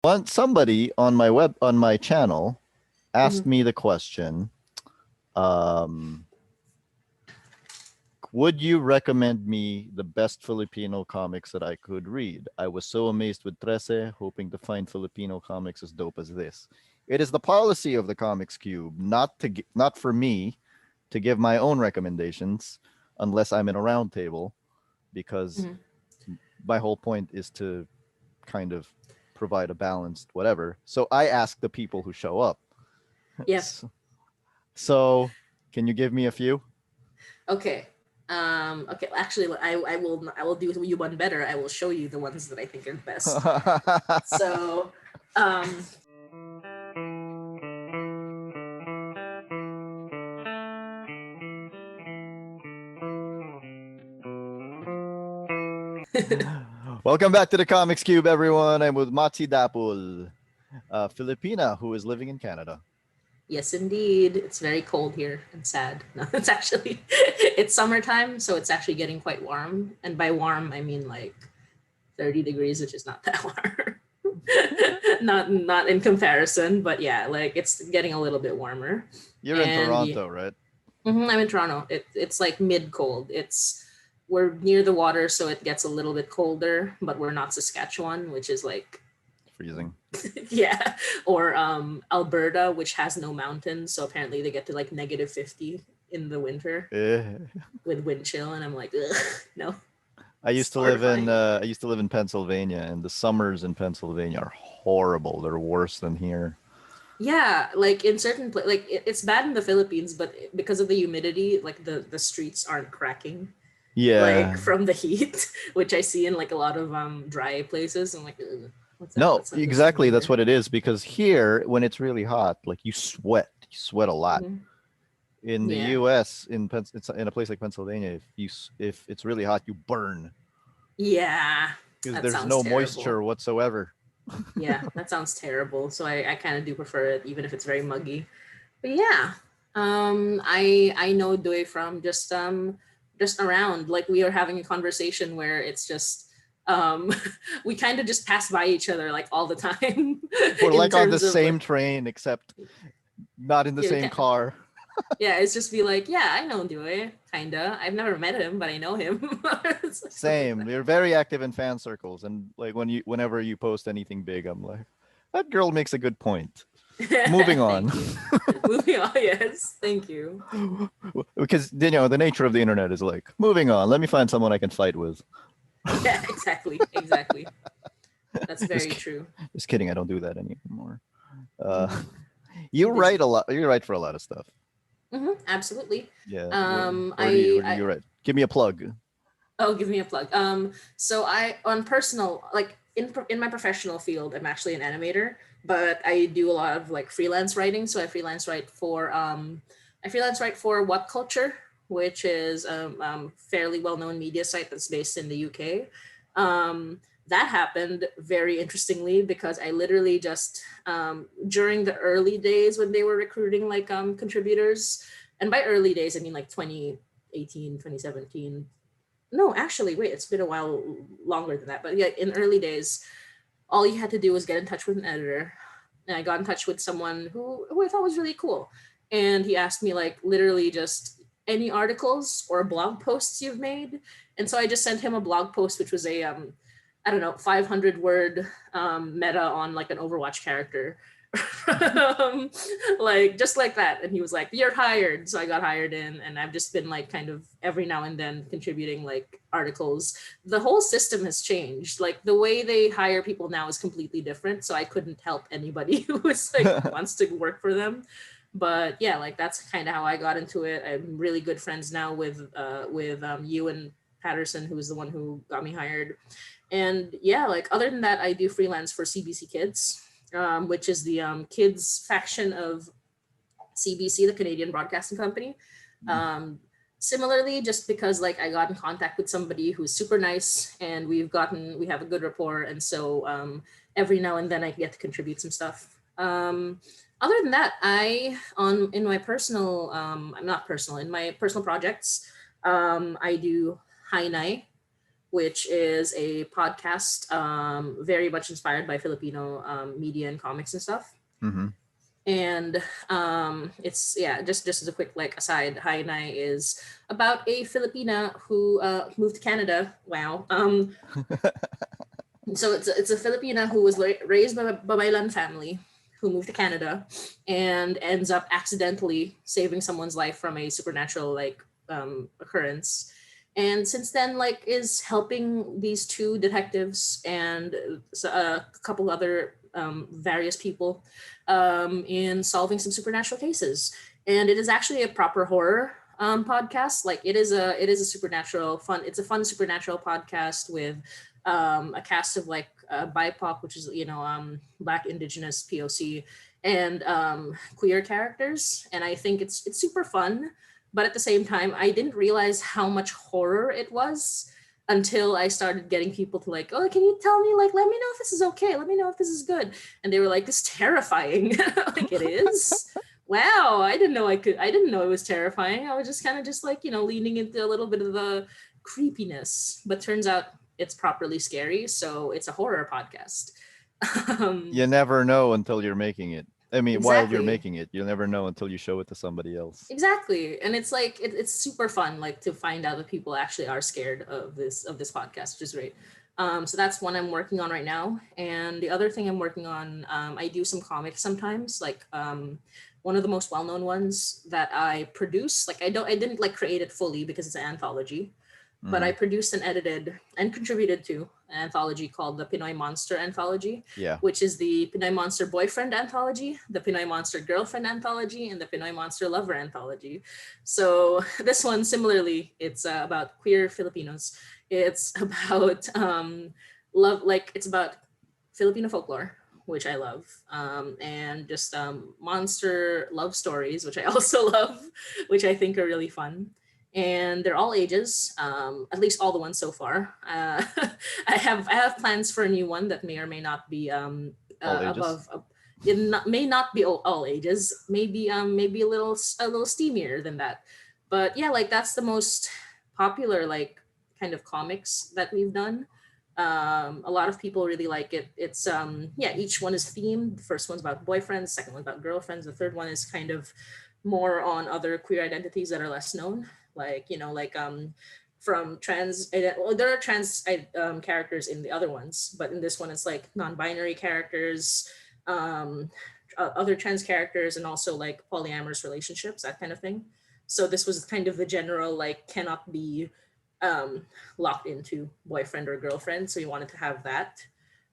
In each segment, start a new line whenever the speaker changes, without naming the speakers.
Once somebody on my channel asked
Mhm.
me the question, um, would you recommend me the best Filipino comics that I could read? I was so amazed with Trese, hoping to find Filipino comics as dope as this. It is the policy of the Comics Cube not for me to give my own recommendations unless I'm in a round table, because
Mhm.
my whole point is to kind of provide a balanced whatever. So I ask the people who show up.
Yeah.
So, can you give me a few?
Okay. Okay. Actually, I will do you one better. I will show you the ones that I think are the best. So, um,
Welcome back to the Comics Cube, everyone. I'm with Motzie Dapul, a Filipina who is living in Canada.
yes, indeed, it's very cold here and sad. No, it's actually it's summertime, so it's actually getting quite warm. And by warm, I mean like 30 degrees, which is not that warm. Not in comparison, but yeah, like it's getting a little bit warmer.
You're in
And yeah,
Toronto, right?
I'm in Toronto. It's like mid cold. We're near the water, so it gets a little bit colder, but we're not Saskatchewan, which is like
Freezing.
yeah, or Alberta, which has no mountains, so apparently they get to like -50 in the winter
Eh.
with wind chill, and I'm like, ugh, no,
I used
it's
to live in
horrifying.
uh, I used to live in Pennsylvania, and the summers in Pennsylvania are horrible. They're worse than here.
Yeah, like in certain like it's bad in the Philippines, but because of the humidity, like the streets aren't cracking like
Yeah.
from the heat, which I see in like a lot of dry places. I'm like, ugh, what's that?
No,
Let's not just
exactly.
go
That's
here.
what it is. Because here, when it's really hot, like you sweat. You sweat a lot.
Mhm.
In the
Yeah,
U.S., it's in a place like Pennsylvania, if it's really hot, you burn
yeah,
because
that
there's
sounds
no
terrible.
moisture whatsoever.
Yeah, that sounds terrible. So I kind of do prefer it, even if it's very muggy. But yeah, I know Doi from just around. Like we are having a conversation where it's just um we kind of just pass by each other like all the time
We're
in
like on the
terms of
same
like
train, except not in the
yeah,
same car.
yeah, it's just be like, yeah, I know Doi, kinda. I've never met him, but I know him. It's like stuff like
Same.
that.
You're very active in fan circles, and like whenever you post anything big, I'm like, that girl makes a good point. Moving on.
Thank you. Moving on, yes, thank you.
Because the nature of the internet is like, moving on. Let me find someone I can fight with.
Yeah, exactly, exactly. That's
just,
very true.
just kidding. I don't do that anymore. Uh,
Hmm.
you
Too
write
busy.
a lot. You write for a lot of stuff.
Absolutely.
Yeah.
I,
Where do
I
you write? Give me a plug.
oh, give me a plug. So I on personal like in my professional field, I'm actually an animator, but I do a lot of like freelance writing. So I freelance write for What Culture, which is fairly well known media site that's based in the UK. That happened very interestingly because I literally just during the early days when they were recruiting like contributors, and by early days I mean like 2018, 2017. No, actually, wait, it's been a while longer than that. But yeah, in early days, all you had to do was get in touch with an editor. And I got in touch with someone who I thought was really cool. And he asked me like literally just any articles or blog posts you've made. And so I just sent him a blog post which was a I don't know, 500 word meta on like an Overwatch character. um, like just like that, and he was like, you're hired. So I got hired in, and I've just been like kind of every now and then contributing like articles. The whole system has changed. Like the way they hire people now is completely different, so I couldn't help anybody who was like wants to work for them. But yeah, like that's kind of how I got into it. I'm really good friends now with you and Patterson, who was the one who got me hired. And yeah, like other than that, I do freelance for CBC Kids, which is the kids faction of CBC, the Canadian Broadcasting Company. Um, Similarly, just because like I got in contact with somebody who's super nice, and we have a good rapport, and so every now and then I get to contribute some stuff. Other than that, I on in my personal I'm not personal in my personal projects, I do Hainai, which is a podcast very much inspired by Filipino media and comics and stuff.
Mm-hmm.
And it's yeah, just as a quick like aside, Hi Nai is about a Filipina who moved to Canada. Wow. So it's a Filipina who was raised by a Babaylan family who moved to Canada and ends up accidentally saving someone's life from a supernatural like occurrence. And since then, like, is helping these two detectives and a couple other various people in solving some supernatural cases. And it is actually a proper horror podcast. Like, it is a supernatural fun. It's a fun supernatural podcast with a cast of like BIPOC, which is Black Indigenous POC, and queer characters. And I think it's super fun. But at the same time, I didn't realize how much horror it was until I started getting people to like, oh, can you tell me, like, let me know if this is okay, let me know if this is good. And they were like, this is terrifying. Like, it is. Wow, I didn't know it was terrifying. I was just kind of just like, leaning into a little bit of the creepiness, but turns out it's properly scary. So it's a horror podcast. um,
You never know until you're making it. I mean, while you're
exactly.
making it, you'll never know until you show it to somebody else.
Exactly. And it's like it's super fun like to find out that people actually are scared of this podcast, which is great. So that's one I'm working on right now. And the other thing I'm working on, I do some comics sometimes, like one of the most well-known ones that I produce. Like, I didn't like create it fully because it's an anthology, but
Mm-hmm.
I produced and edited and contributed to an anthology called the Pinoy Monster Anthology,
Yeah.
which is the Pinoy Monster Boyfriend Anthology, the Pinoy Monster Girlfriend Anthology, and the Pinoy Monster Lover Anthology. So this one, similarly, it's about queer Filipinos. It's about love, like it's about Filipino folklore, which I love, and just monster love stories, which I also love, which I think are really fun. And they're all ages, at least all the ones so far. I have plans for a new one that may or may not be
All ages.
above. May not be all ages. Maybe a little steamier than that. But yeah, like that's the most popular like kind of comics that we've done. A lot of people really like it. It's yeah, each one is themed. The first one's about boyfriends, second one about girlfriends, the third one is kind of more on other queer identities that are less known, like like from well, there are trans characters in the other ones, but in this one it's like non-binary characters, um other trans characters, and also like polyamorous relationships, that kind of thing. So this was kind of the general like cannot be um locked into boyfriend or girlfriend, so we wanted to have that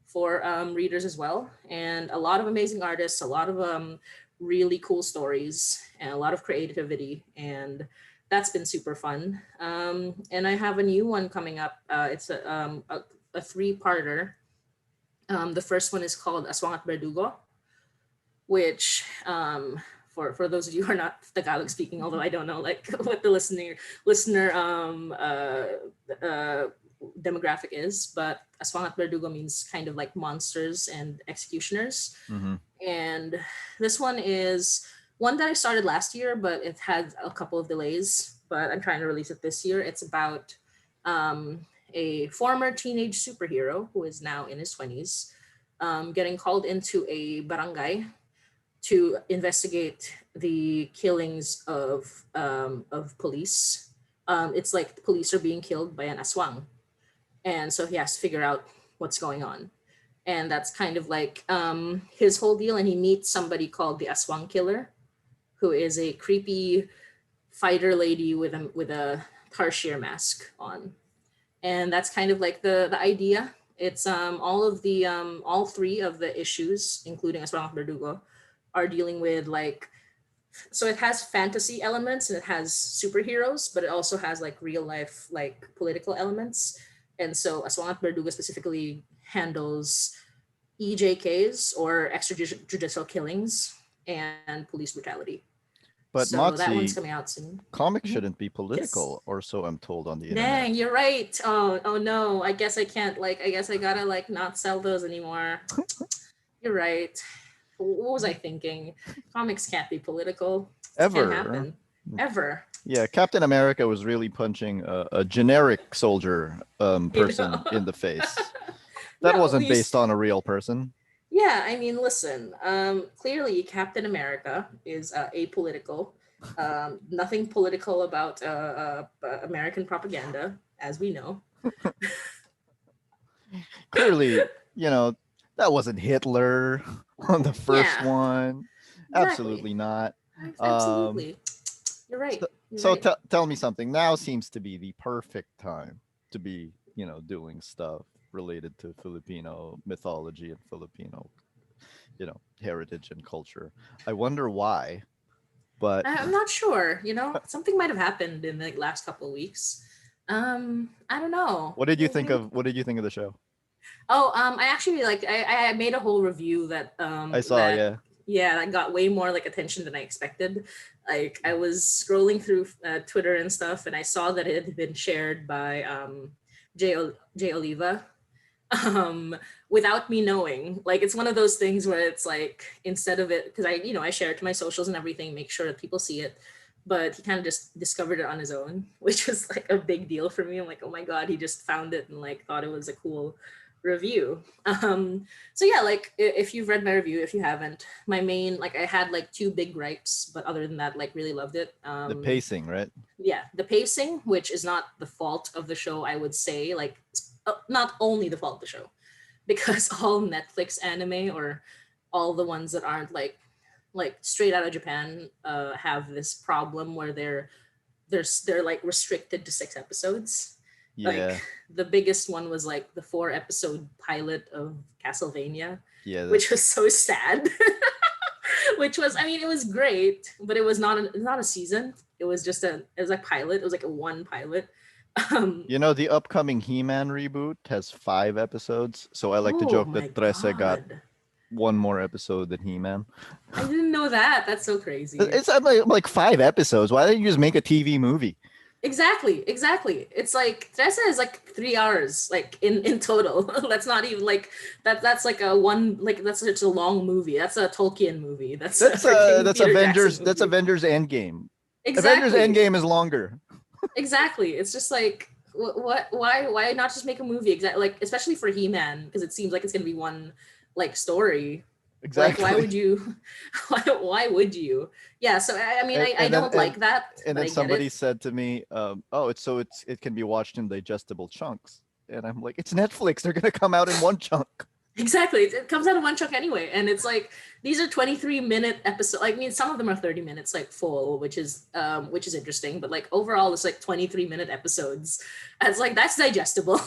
for readers as well. And a lot of amazing artists, a lot of really cool stories, and a lot of creativity, and that's been super fun. And I have a new one coming up. It's a three-parter. The first one is called Aswang at Berdugo, which for those of you who are not Tagalog speaking, although I don't know like what the listener uh, demographic is, but Aswang at Berdugo means kind of like monsters and executioners.
Mm-hmm.
And this one is one that I started last year, but it had a couple of delays. But I'm trying to release it this year. It's about a former teenage superhero who is now in his 20s, getting called into a barangay to investigate the killings of police. It's like the police are being killed by an aswang, and so he has to figure out what's going on. And that's kind of like his whole deal. And he meets somebody called the Aswang Killer, who is a creepy fighter lady with a tarsier mask on. And that's kind of like the idea. It's all three of the issues, including Aswang Berdugo, are dealing with like, so it has fantasy elements and it has superheroes, but it also has like real life like political elements. And so Aswang Berdugo specifically handles EJKs or extrajudicial killings and police brutality.
But
So that one's
Motzi,
coming out soon.
comics
Mhm.
shouldn't be
Yes.
political, or so I'm told on the internet.
Dang, you're right. Oh no. I guess I can't like. I guess I gotta like not sell those anymore. You're right. What was I thinking? Comics can't be political. Can't
Ever.
happen. ever.
Yeah, Captain America was really punching a generic soldier
You
person
know?
in the face. That
No,
wasn't based
he's
on a real person.
yeah. I mean, listen. Clearly, Captain America is apolitical. Nothing political about American propaganda, as we know.
Clearly, you know, that wasn't Hitler on the first
Yeah,
one.
exactly.
Absolutely not. Um,
Absolutely. You're right.
so
You're right.
tell me something. Now seems to be the perfect time to be, doing stuff related to Filipino mythology and Filipino, heritage and culture. I wonder why, but
I'm not sure. Something might have happened in the last couple of weeks. I don't know. Maybe.
what did you think of the show?
Oh, I actually like I made a whole review that
I saw,
that
yeah.
yeah, that got way more like attention than I expected. Like I was scrolling through Twitter and stuff, and I saw that it had been shared by Jay Oliva, um, without me knowing. Like it's one of those things where it's like instead of it, because I share it to my socials and everything, make sure that people see it. But he kind of just discovered it on his own, which was like a big deal for me. I'm like, oh my god, he just found it and like thought it was a cool review. So yeah, like if you've read my review, if you haven't, my main like I had like two big gripes, but other than that, like really loved it.
The pacing, right?
Yeah, the pacing, which is not the fault of the show, I would say, like not only the fault of the show, because all Netflix anime or all the ones that aren't like straight out of Japan have this problem where they're like restricted to 6 episodes. Like
Yeah.
the biggest one was like the 4 episode pilot of Castlevania,
Yeah,
which was
that's
so sad. Which was, I mean, it was great, but it was not a season. It was a pilot. It was like a one pilot. Um,
the upcoming He-Man reboot has 5 episodes, so I like to
oh
joke
my
that Trese got
god.
one more episode than He-Man.
I didn't know that. That's so crazy.
It's like 5 episodes. Why don't you just make a TV movie?
Exactly, exactly. It's like Tresa is like 3 hours, like in total. That's not even like that's like a one like that's such a long movie. That's a Tolkien movie. That's a freaking
That's
Peter Jackson
Avengers. That's
movie.
Avengers Endgame. Avengers
Exactly,
Endgame is longer.
exactly. It's just like what? Why not just make a movie? Exactly, like especially for He Man because it seems like it's gonna be one like story. Like why
Exactly.
would you? Why would you? Yeah. So I mean
And,
I
and then
don't like that,
and
but
then
I get
somebody
it.
said to me, "Oh, it can be watched in digestible chunks." And I'm like, "It's Netflix. They're gonna come out in one chunk."
Exactly. It comes out of one chunk anyway. And it's like these are 23-minute episodes. Like, I mean, some of them are 30 minutes like full, which is interesting, but like overall it's like 23-minute episodes. And it's like that's digestible.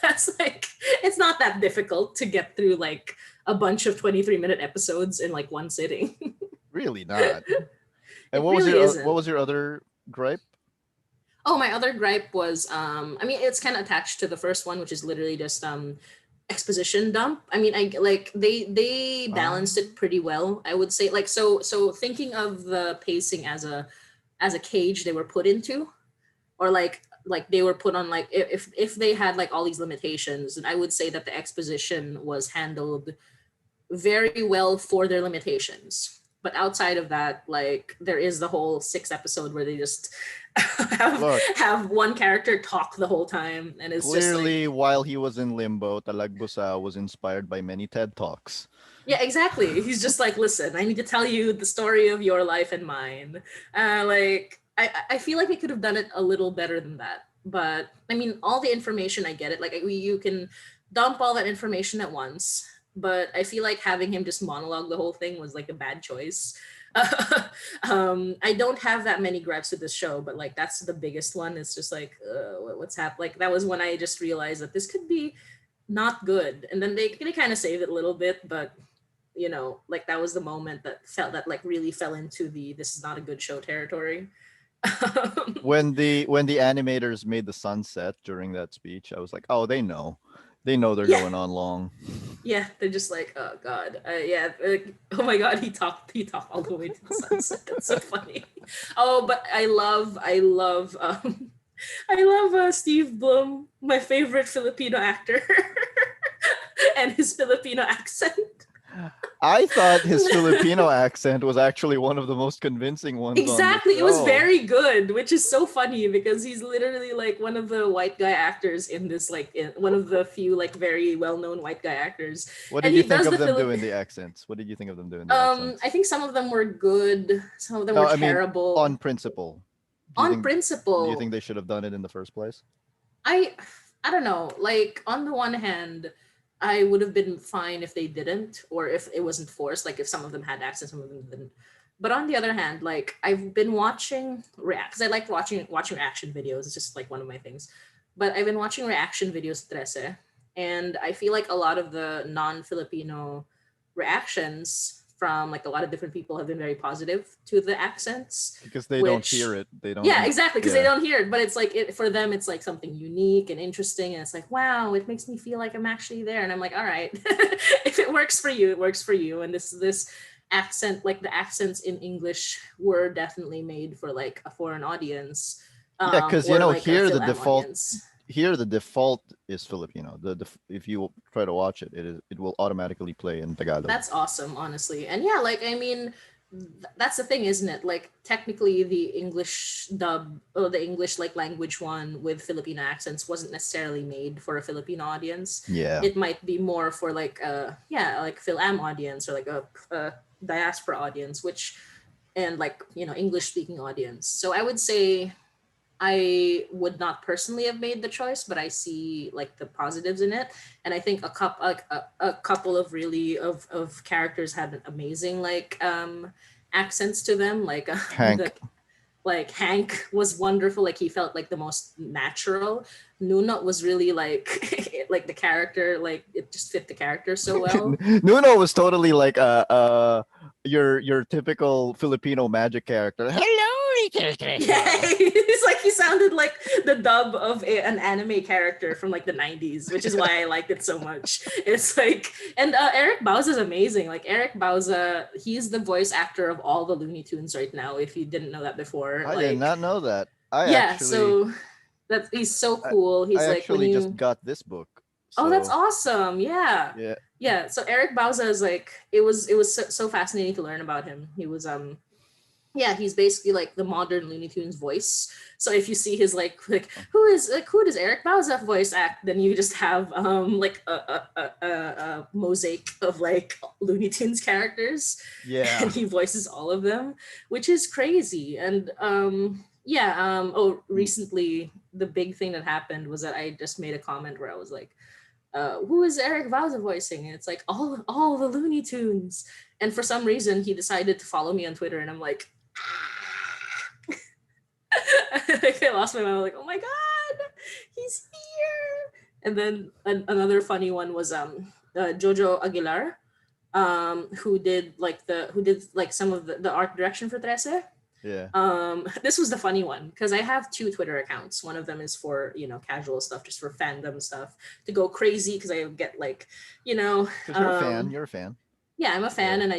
That's like it's not that difficult to get through like a bunch of 23-minute episodes in like one sitting.
Really not. And
It really
what
isn't.
was your other gripe?
Oh, my other gripe was I mean it's kind of attached to the first one, which is literally just exposition dump. I mean, I like they balanced it
Um,
pretty well. I would say like so thinking of the pacing as a cage they were put into, or like they were put on like if they had like all these limitations, and I would say that the exposition was handled very well for their limitations. But outside of that, like there is the whole 6 episode where they just have
Look,
have one character talk the whole time, and it's just like
clearly, while he was in limbo, Talagbusa was inspired by many TED Talks.
yeah, exactly. He's just like, listen, I need to tell you the story of your life and mine. Like, I feel like we could have done it a little better than that. But I mean, all the information, I get it. Like, you can dump all that information at once. But I feel like having him just monologue the whole thing was like a bad choice. I don't have that many gripes with this show, but like that's the biggest one. It's just like, what's happened? Like that was when I just realized that this could be not good, and then they kind of saved it a little bit, but like that was the moment that like really fell into the this is not a good show territory.
When the animators made the sunset during that speech, I was like, "Oh, they know they're
Yeah,
going on long."
yeah, they're just like, oh god, yeah, oh my god, he talked all the way to the sunset. That's so funny. Oh, but I love Steve Blum, my favorite Filipino actor, and his Filipino accent.
I thought his Filipino accent was actually one of the most convincing ones on the
Exactly. It was
show.
very good, which is so funny because he's literally like one of the white guy actors in this, like one of the few like very well-known white guy actors.
What
And
did you
he
think
does
of
the
them
Philip
doing the accents? What did you think of them doing the accents?
I think some of them were good, some of them
No,
were
I mean on
terrible.
principle. Do you
On
think do you
principle,
think they should have done it in the first place?
I I don't know. Like on the one hand, I would have been fine if they didn't, or if it wasn't forced. Like if some of them had accents, some of them didn't. But on the other hand, like I've been watching react because I like watching reaction videos. It's just like one of my things. But I've been watching reaction videos of Trese, and I feel like a lot of the non-Filipino reactions from like a lot of different people have been very positive to the accents,
Because they don't hear
which
it. They don't
yeah, exactly, because they
yeah.
don't hear it, but it's like for them it's like something unique and interesting, and it's like wow, it makes me feel like I'm actually there, and I'm like all right, if it works for you, it works for you. And this accent, like the accents in English were definitely made for like a foreign audience,
Yeah, because
or like a
here the
film
default
audience.
is Filipino. If you try to watch it, it will automatically play in Tagalog.
That's awesome, honestly. And yeah, like I mean, that's the thing, isn't it? Like technically, the English dub or the English like language one with Filipino accents wasn't necessarily made for a Filipino audience.
Yeah.
It might be more for like yeah, like Phil-Am audience or like a diaspora audience, which and like English speaking audience. So I would say I would not personally have made the choice, but I see like the positives in it, and I think a couple of really of characters had amazing like accents to them, like the
Hank.
like Hank was wonderful, like he felt like the most natural. Nuna was really like like the character, like it just fit the character so well.
Nuno was totally like your typical Filipino magic character. Hello,
Yeah,
Trese.
it's like he sounded like the dub of an anime character from like the 90s, which is why I liked it so much. It's like, and Eric Bauza is amazing. Like Eric Bauza, he's the voice actor of all the Looney Tunes right now. If you didn't know that before,
I did
like,
not know that.
yeah, so that he's so
I,
cool.
I
He's like when
actually just
you,
got this book.
oh, that's
So
awesome. Yeah,
yeah.
yeah. So Eric Bauza is like, it was so fascinating to learn about him. He was yeah, he's basically like the modern Looney Tunes voice. So if you see his like who does Eric Bauza voice act, then you just have like a mosaic of like Looney Tunes characters, and
Yeah.
he voices all of them, which is crazy. And yeah, oh, recently the big thing that happened was that I just made a comment where I was like, who is Eric Bauza voicing? And it's like all the Looney Tunes. And for some reason, he decided to follow me on Twitter, and I'm like, like I lost my mind. I was like, oh my god, he's here. And then another funny one was Jojo Aguilar, who did like some of the art direction for Trese.
Yeah.
This was the funny one because I have two Twitter accounts. One of them is for casual stuff, just for fandom stuff to go crazy because I get like you know
Because you're a fan.
um
You're a fan.
yeah, I'm a fan,
Yeah.
and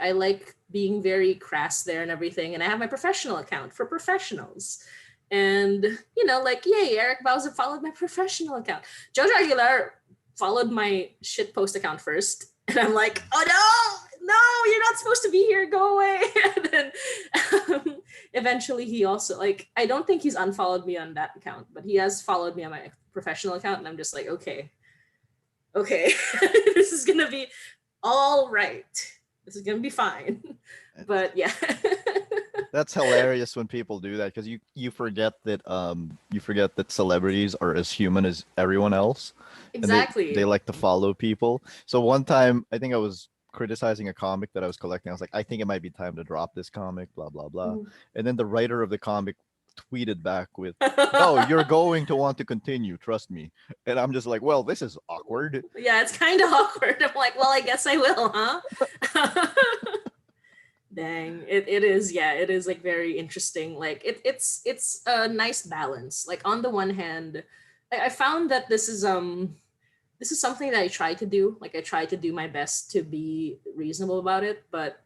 I like being very crass there and everything. And I have my professional account for professionals. And like, yay, Eric Bowser followed my professional account. Jojo Aguilar followed my shit post account first. And I'm like, oh no, you're not supposed to be here, go away. And then eventually he also like, I don't think he's unfollowed me on that account, but he has followed me on my professional account, and I'm just like, okay, this is gonna be all right. This is gonna be fine. But yeah.
That's hilarious when people do that because you forget that celebrities are as human as everyone else, and they
Exactly.
like to follow people. So one time, I think I was criticizing a comic that I was collecting. I was like, I think it might be time to drop this comic, blah blah blah.
Mhm.
And then the writer of the comic tweeted back with, "No, you're going to want to continue, trust me." And I'm just like, well, this is awkward.
Yeah, it's kind of awkward. I'm like, well, I guess I will, huh? Dang, it is. Yeah, it is like very interesting. Like it's a nice balance. Like on the one hand, I found that this is something that I try to do. Like I try to do my best to be reasonable about it, but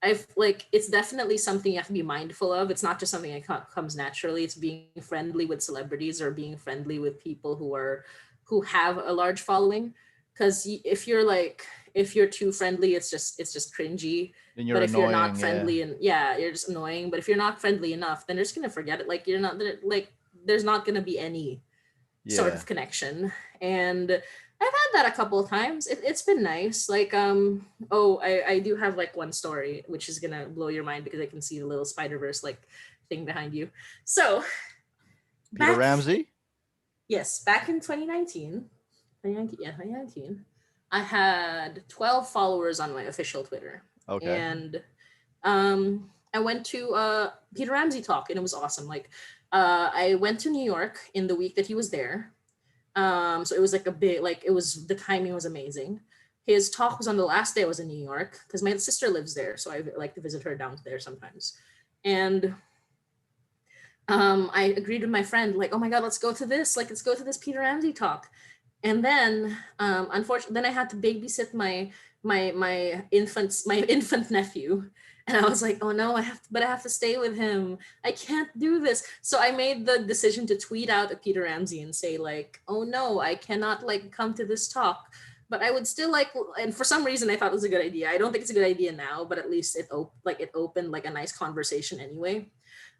I've like it's definitely something you have to be mindful of. It's not just something that comes naturally. It's being friendly with celebrities or being friendly with people who have a large following. Because if you're like if you're too friendly, it's just cringy.
Then you're
But if you're not
annoying. Yeah.
friendly, and yeah, you're just annoying. But if you're not friendly enough, then they're just gonna forget it. Like you're not like there's not gonna be any sort
Yeah.
of connection. And I've had that a couple of times. It's been nice. Like oh, I do have like one story which is gonna blow your mind because I can see the little Spider-Verse like thing behind you. So
Peter
back
Ramsey.
yes, back in 2019, yeah, 2019, I had 12 followers on my official Twitter.
Okay.
And I went to Peter Ramsey talk and it was awesome. Like I went to New York in the week that he was there. So it was like a big, like it was, the timing was amazing. His talk was on the last day I was in New York because my sister lives there, so I like to visit her down there sometimes. And I agreed with my friend, like, oh my god, let's go to this, like, let's go to this Peter Ramsey talk. And then, unfortunately, then I had to babysit my infant nephew, and I was like, oh no, I have to stay with him. I can't do this. So I made the decision to tweet out at Peter Ramsey and say like, oh no, I cannot like come to this talk. But I would still like, and for some reason I thought it was a good idea. I don't think it's a good idea now, but at least it opened like a nice conversation anyway.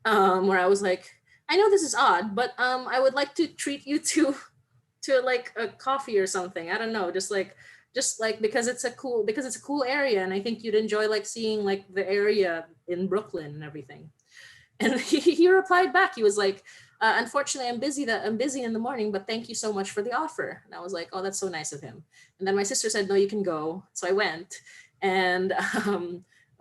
Where I was like, I know this is odd, but I would like to treat you to like a coffee or something. I don't know, just like because it's a cool area, and I think you'd enjoy like seeing like the area in Brooklyn and everything. And he replied back. He was like, unfortunately, I'm busy in the morning, but thank you so much for the offer. And I was like, oh, that's so nice of him. And then my sister said, no, you can go. So I went, and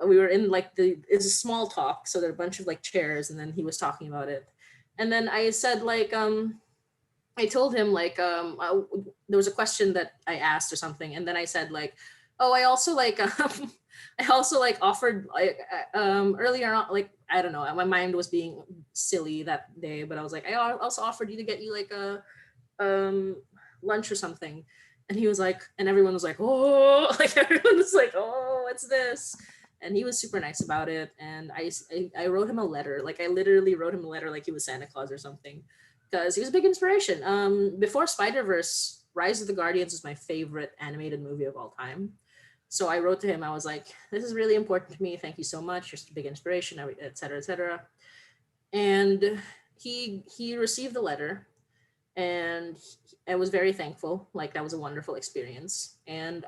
we were in like it's a small talk, so there are a bunch of like chairs, and then he was talking about it. And then I said like I told him like there was a question that I asked or something, and then I said like, oh, I also like I also like offered like earlier on, like I don't know, my mind was being silly that day, but I was like, I also offered you to get you like a um lunch or something. And he was like, and everyone was like, oh, like everyone was like, oh, what's this? And he was super nice about it. And I wrote him a letter. Like I literally wrote him a letter like he was Santa Claus or something, because he was a big inspiration. Before Spider-Verse, Rise of the Guardians was my favorite animated movie of all time. So I wrote to him. I was like, this is really important to me. Thank you so much. You're such a big inspiration, et cetera, et cetera. And he received the letter, and I was very thankful. Like that was a wonderful experience. And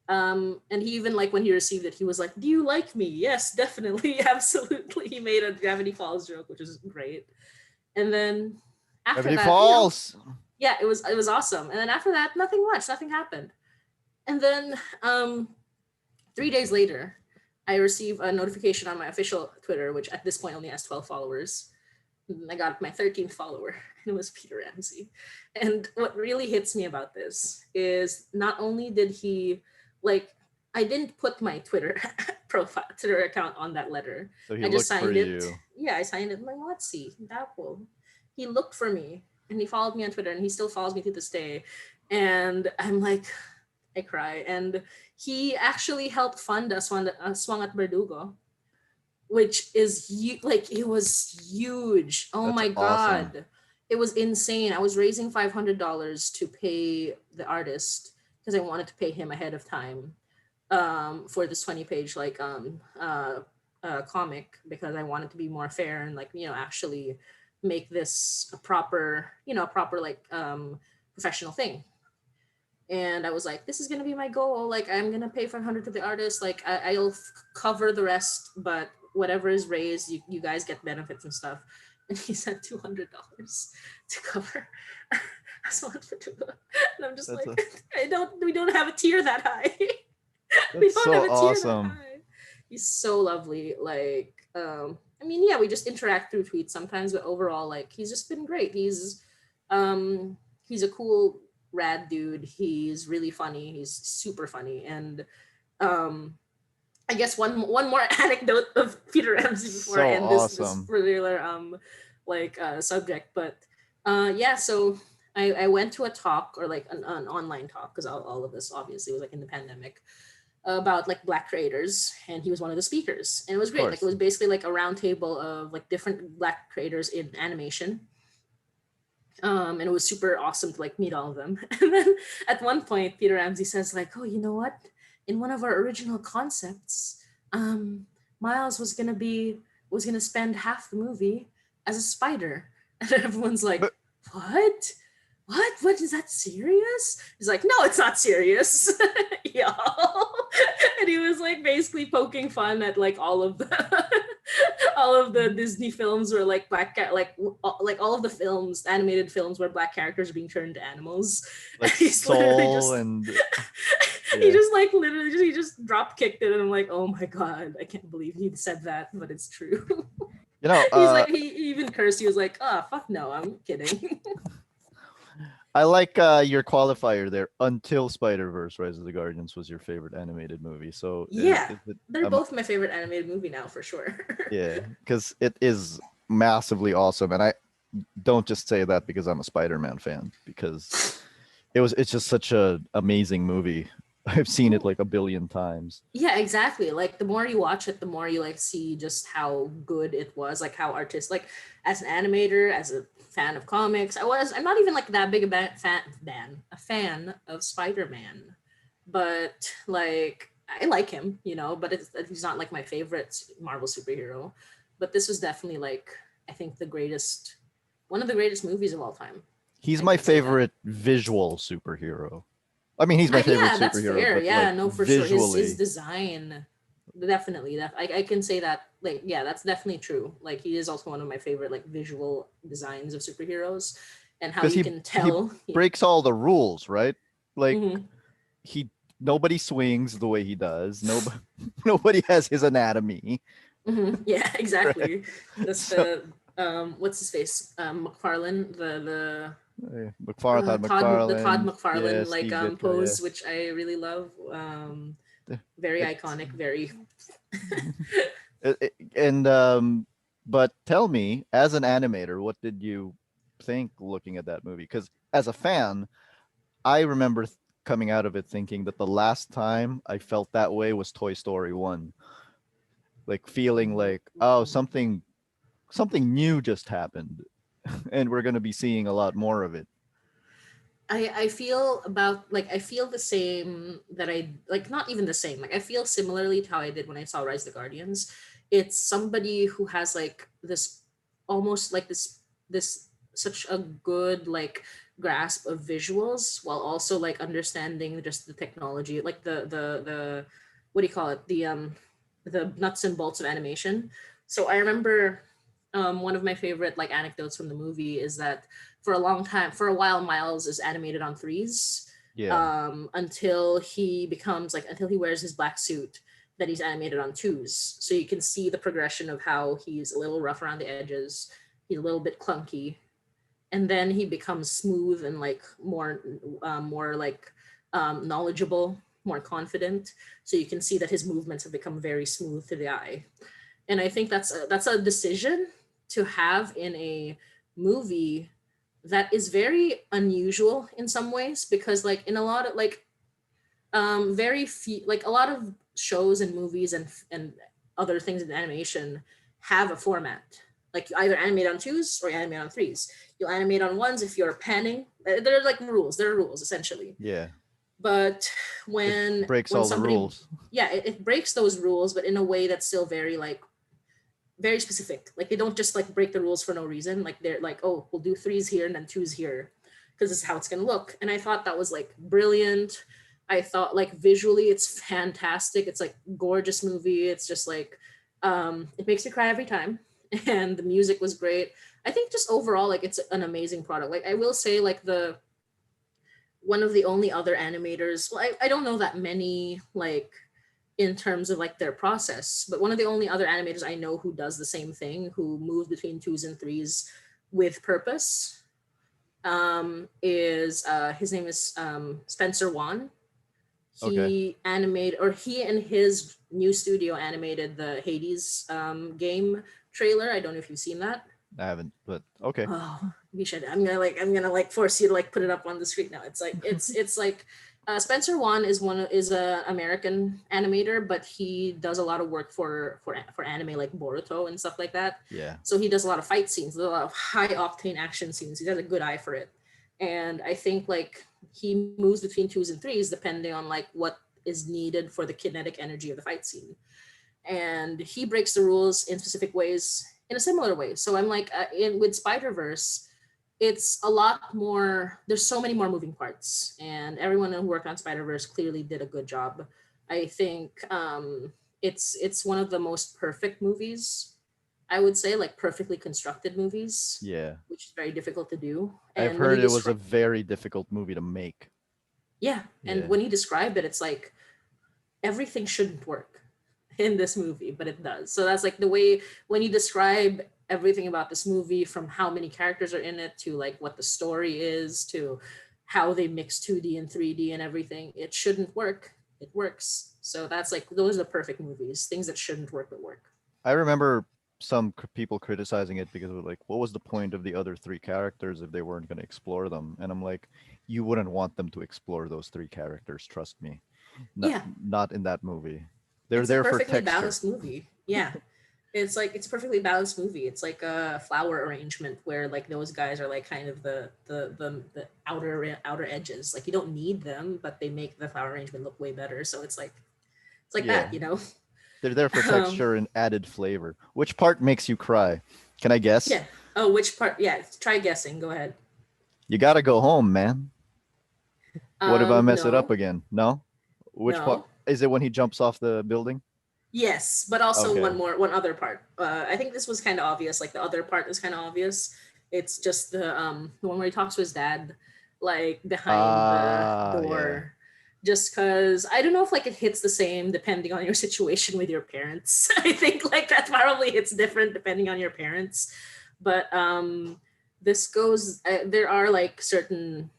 and he even like when he received it, he was like, do you like me? Yes, definitely. Absolutely. He made a Gravity Falls joke, which was great. And then after
Gravity
that,
Falls.
yeah, it was awesome. And then after that, nothing happened. And then 3 days later, I received a notification on my official Twitter, which at this point only has 12 followers. And I got my 13th follower, and it was Peter Ramsey. And what really hits me about this is not only did he like, I didn't put my Twitter account on that letter.
So he
I just
looked for
signed it.
you.
Yeah, I signed it. Like, Motzie Dapul. He looked for me, and he followed me on Twitter, and he still follows me to this day. And I'm like, I cry. And he actually helped fund Aswang at Berdugo, which is like it was huge. Oh
That's
my
awesome.
god, it was insane. I was raising $500 to pay the artist because I wanted to pay him ahead of time for this 20-page like comic, because I wanted to be more fair and like actually make this a proper like professional thing. And I was like, this is gonna be my goal. Like, I'm gonna pay 500 to the artist. Like, I'll cover the rest, but whatever is raised, you guys get benefits and stuff. And he said $200 to cover Aswang for two. And I'm just
That's
like, we don't have a tier that high. We
that's
don't have
so
a tier that
awesome.
high. He's so lovely. Like, I mean, yeah, we just interact through tweets sometimes, but overall, like, he's just been great. He's a cool rad dude. He's really funny. He's super funny. And um I guess one more anecdote of Peter Ramsey before I
So
end this
awesome.
particular subject. But yeah, so I went to a talk, or like an online talk, because all of this obviously was like in the pandemic, about like black creators, and he was one of the speakers, and it was
Of
great. Like it
course.
was basically like a round table of like different black creators in animation. And it was super awesome to like meet all of them. And then at one point, Peter Ramsey says like, "Oh, you know what? In one of our original concepts, um, Miles was gonna spend half the movie as a spider," and everyone's like,
But
"What? What is that serious?" He's like, "No, it's not serious, y'all." And he was like basically poking fun at like all of the all of the Disney films where like like all of the films, animated films where black characters are being turned to animals. And
like
he's literally
Soul
just
and
he
yeah.
just like literally just he just drop kicked it, and I'm like, oh my god, I can't believe he said that, but it's true.
You know,
He's like he even cursed. He was like, oh fuck no, I'm kidding.
I like your qualifier there. Until Spider Verse: Rise of the Guardians was your favorite animated movie. So
Yeah,
is it?
they're both my favorite animated movie now for sure.
Yeah, because it is massively awesome, and I don't just say that because I'm a Spider-Man fan. Because it's just such a amazing movie. I've seen it
Oh,
like a billion times.
yeah, exactly. Like the more you watch it, the more you like see just how good it was, like how artistic. Like as an animator, as a fan of comics, I'm not even like that big a fan of Spider-Man, but like I like him, you know. But he's not like my favorite Marvel superhero. But this was definitely like I think one of the greatest movies of all time.
He's
I
my
can say that.
favorite visual superhero. I mean, he's my favorite
Yeah, that's
superhero,
fair.
but
Yeah,
like
no, for sure. His
visually,
design, definitely. I can say that. Like, yeah, that's definitely true. Like, he is also one of my favorite like visual designs of superheroes, and how
because
you
he
can
he
tell.
breaks all the rules, right? Like
Mhm,
he nobody swings the way he does. Nobody nobody has his anatomy.
mhm, yeah,
Right?
exactly. That's
So
the what's his face? McFarlane,
Todd
The Todd
McFarlane, yeah,
McFarlane like
Steve Ditko, yeah.
pose, which I really love. Very
It's
iconic. Very.
and but tell me, as an animator, what did you think looking at that movie? Because as a fan, I remember coming out of it thinking that the last time I felt that way was Toy Story 1. Like feeling like, oh, something new just happened and we're going to be seeing a lot more of it.
I feel about like I feel the same that I like not even the same. Like I feel similarly to how I did when I saw Rise of the Guardians. It's somebody who has like this almost like this such a good like grasp of visuals while also like understanding just the technology, like the what do you call it? The nuts and bolts of animation. So I remember one of my favorite like anecdotes from the movie is that for a while, Miles is animated on threes
Yeah.
until he wears his black suit. Then he's animated on twos, so you can see the progression of how he's a little rough around the edges, he's a little bit clunky, and then he becomes smooth and like more like knowledgeable, more confident. So you can see that his movements have become very smooth to the eye, and I think that's a decision to have in a movie that is very unusual in some ways, because like in a lot of like very few like a lot of shows and movies and other things in animation have a format, like you either animate on twos or you animate on threes. You'll animate on ones if you're panning. There are like rules, there are rules essentially.
Yeah.
But
It breaks
when
all the
somebody,
rules.
yeah, it breaks those rules, but in a way that's still very like very specific. Like they don't just like break the rules for no reason. Like they're like, oh, we'll do threes here and then twos here because this is how it's gonna look. And I thought that was like brilliant. I thought like visually it's fantastic. It's like gorgeous movie. It's just like it makes you cry every time. And the music was great. I think just overall like it's an amazing product. Like I will say like the one of the only other animators, well, I don't know that many like in terms of like their process, but one of the only other animators I know who does the same thing, who moves between twos and threes with purpose, is his name is Spencer Wan.
Okay.
He and his new studio animated the Hades game trailer. I don't know if you've seen that.
I haven't, but okay.
Oh, we should. I'm gonna like force you to like put it up on the screen now. It's like Spencer Wan is a American animator, but he does a lot of work for anime like Boruto and stuff like that.
Yeah.
So he does a lot of fight scenes, a lot of high octane action scenes. He has a good eye for it, and I think like he moves between twos and threes depending on like what is needed for the kinetic energy of the fight scene, and he breaks the rules in specific ways in a similar way. So I'm like, with Spider Verse, it's a lot more. There's so many more moving parts, and everyone who worked on Spider Verse clearly did a good job. I think it's one of the most perfect movies. I would say like perfectly constructed movies,
Yeah.
which is very difficult to do.
I've
And when he
heard it was a
described,
very difficult movie to make.
yeah, and
Yeah.
when he described it, it's like everything shouldn't work in this movie, but it does. So that's like the way when you describe everything about this movie, from how many characters are in it to like what the story is to how they mix 2D and 3D and everything, it shouldn't work. It works. So that's like those are the perfect movies, things that shouldn't work but work.
I remember some people criticizing it because of like, what was the point of the other three characters if they weren't going to explore them? And I'm like, you wouldn't want them to explore those three characters, trust me. Not
Yeah,
not in that movie. They're
it's a
there for
perfectly
texture.
balanced movie. Yeah. It's a perfectly balanced movie. It's like a flower arrangement where like those guys are like kind of the outer edges. Like you don't need them, but they make the flower arrangement look way better. So it's like
Yeah.
that, you know.
They're there for
Um,
texture and added flavor. Which part makes you cry? Can I guess?
yeah. Oh, which part? Yeah, try guessing. Go ahead.
You gotta go home, man. What if I mess it up
No,
again? No? Which part?
no.
Is it when he jumps off the building?
Yes, but also
Okay.
one other part. I think this was kind of obvious. Like the other part is kind of obvious. It's just the one where he talks to his dad, like behind the
Ah, yeah.
door. Just because I don't know if like it hits the same depending on your situation with your parents. I think like that probably hits different depending on your parents. But this goes. There are like certain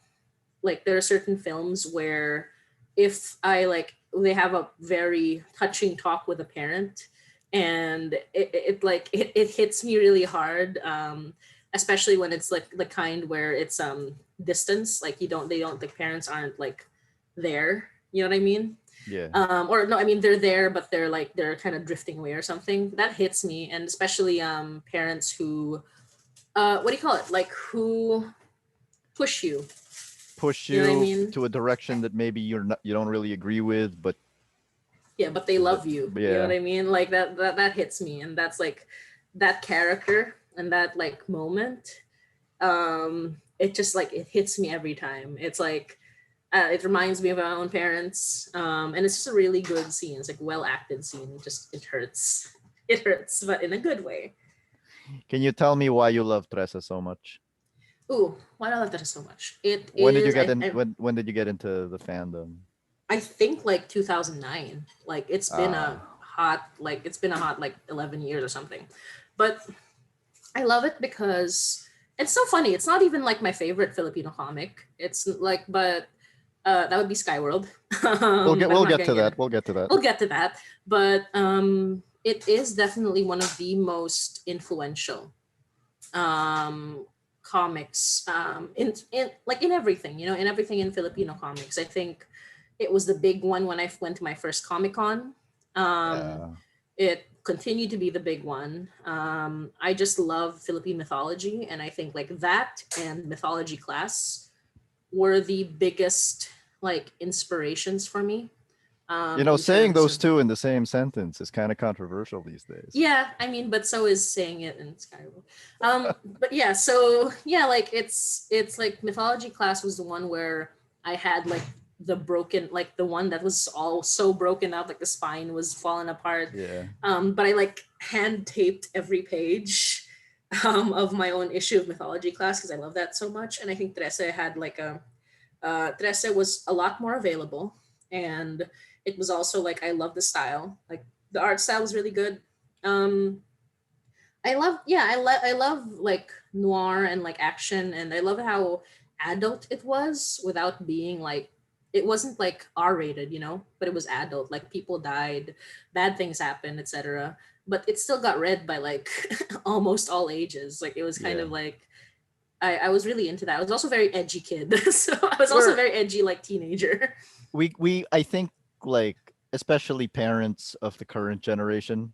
there are certain films where if I like they have a very touching talk with a parent, and it hits me really hard, especially when it's like the kind where it's distance, like you don't they don't the parents aren't like there, you know what I mean?
Yeah.
Or no, I mean they're there but they're kind of drifting away or something. That hits me, and especially parents who what do you call it, like who push you,
Push
you know what I
you
mean?
to a direction that maybe you don't really agree with, but
Yeah, but they
but
love you, you know
yeah.
what I mean? Like that hits me, and that's like that character and that like moment, it just like it hits me every time. It's like it reminds me of our own parents, and it's just a really good scene. It's like well acted scene. It hurts. It hurts, but in a good way.
Can you tell me why you love Tresa so much?
Ooh, why do I love that so much? It
When did you
is
get in when did you get into the fandom?
I think like 2009. Like
Ah,
it's been a hot like 11 years or something. But I love it because it's so funny. It's not even like my favorite Filipino comic. It's like, but that would be Skyworld. I'm
we'll
not
get
gonna
to
get
that.
it.
We'll get to that.
We'll get to that. But it is definitely one of the most influential um, comics in like in everything, you know, in everything in Filipino comics. I think it was the big one when I went to my first Comic Con. Um,
Yeah.
it continued to be the big one. I just love Philippine mythology, and I think like that and mythology class were the biggest like inspirations for me. In
Saying
terms
those
of
two in the same sentence is kind of controversial these days.
yeah, I mean, but so is saying it in Skyrim. But yeah, so yeah, like it's like mythology class was the one where I had like the broken, like the one that was all so broken up, like the spine was falling apart.
Yeah.
But I like hand taped every page of my own issue of mythology class because I love that so much. And I think Trese had like a Trese was a lot more available, and it was also like I love the style, like the art style was really good. Um, I love like noir and like action, and I love how adult it was without being like it wasn't like R rated, you know, but it was adult. Like people died, bad things happened, etc. But it still got read by like almost all ages. Like it was kind
Yeah.
of like I was really into that. I was also a very edgy kid, so I was also a
Where
very edgy like teenager.
we I think, like, especially parents of the current generation,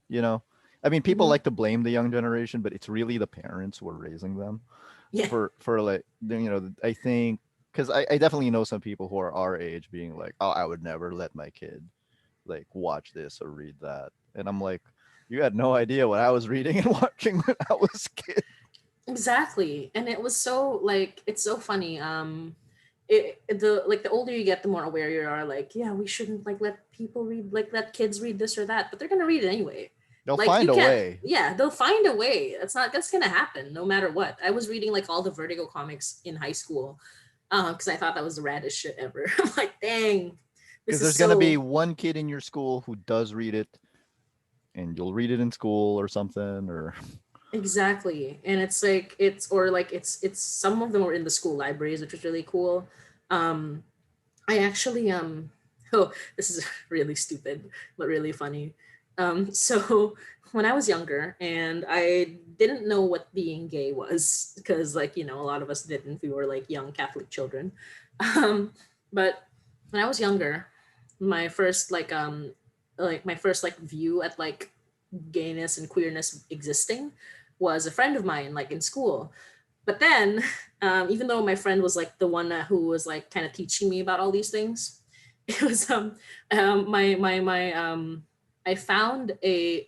I mean, people
Hmm.
like to blame the young generation, but it's really the parents who are raising them
Yeah,
for like, I think, because I definitely know some people who are our age being like, oh, I would never let my kid like watch this or read that, and I'm like, you had no idea what I was reading and watching when I was a kid.
exactly. And it was so like it's so funny. The older you get, the more aware you are. Like, yeah, we shouldn't like let people read, like let kids read this or that, but they're gonna read it anyway.
They'll
Like you
find a
can't.
way.
Yeah, they'll find a way. That's gonna happen no matter what. I was reading like all the Vertigo comics in high school, because I thought that was the raddest shit ever. I'm like, dang, this
Because
is
there's gonna be
so
one kid in your school who does read it, and you'll read it in school or something, or
exactly. And it's like it's some of them were in the school libraries, which was really cool. Um, I actually oh, this is really stupid but really funny. So when I was younger and I didn't know what being gay was, because like, a lot of us didn't. We were like young Catholic children. Um but when I was younger, my first my first like view at like gayness and queerness existing was a friend of mine like in school. But then, even though my friend was like the one who was like kind of teaching me about all these things, it was I found a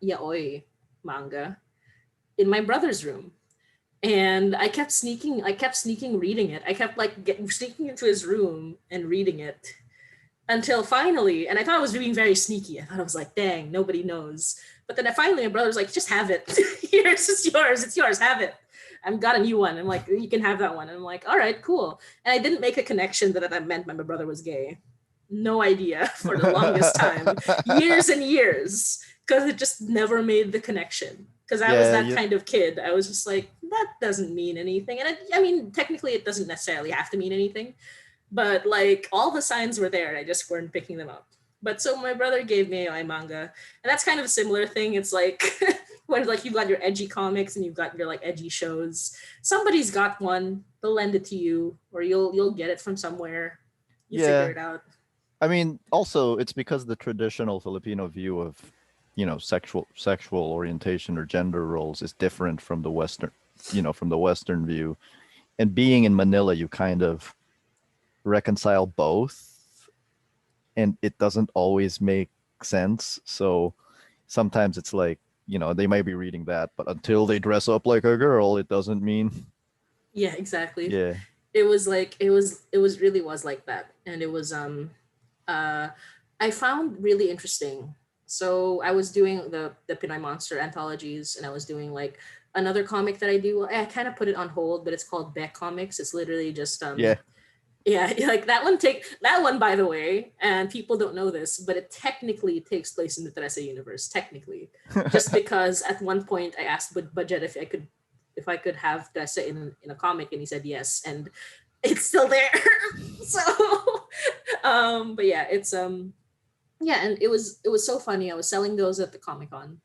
yaoi manga in my brother's room, and I kept sneaking reading it. I kept like sneaking into his room and reading it until finally, and I thought I was being very sneaky. I thought I was like, dang, nobody knows. But then finally, my brother was like, just have it. Here's, it's yours. It's yours. Have it. I've got a new one. I'm like, you can have that one. And I'm like, all right, cool. And I didn't make a connection that meant my brother was gay. No idea for the longest time, years and years, because it just never made the connection. Because I was
yeah,
that
you,
kind of kid. I was just like, that doesn't mean anything. And I mean, technically, it doesn't necessarily have to mean anything, but like all the signs were there. I just weren't picking them up. But so my brother gave me my manga, and that's kind of a similar thing. It's like when like you've got your edgy comics and you've got your like edgy shows. Somebody's got one. They'll lend it to you, or you'll get it from somewhere. You figure
yeah.
it out.
I mean, also it's because the traditional Filipino view of, sexual orientation or gender roles is different from the Western view. And being in Manila, you kind of reconcile both, and it doesn't always make sense. So sometimes it's like, they might be reading that, but until they dress up like a girl, it doesn't mean,
Yeah, exactly.
yeah,
It was like it was really was like that, and it was uh I found really interesting. So I was doing the Pinoy Monster anthologies, and I was doing like another comic that I do. I kind of put it on hold, but it's called Beck Comics. It's literally just
yeah,
yeah, like that one, by the way, and people don't know this, but it technically takes place in the Trese universe, technically. Just because at one point I asked Budget if I could have Trese in a comic, and he said yes, and it's still there. So but yeah, it's yeah, and it was so funny. I was selling those at the Comic Con,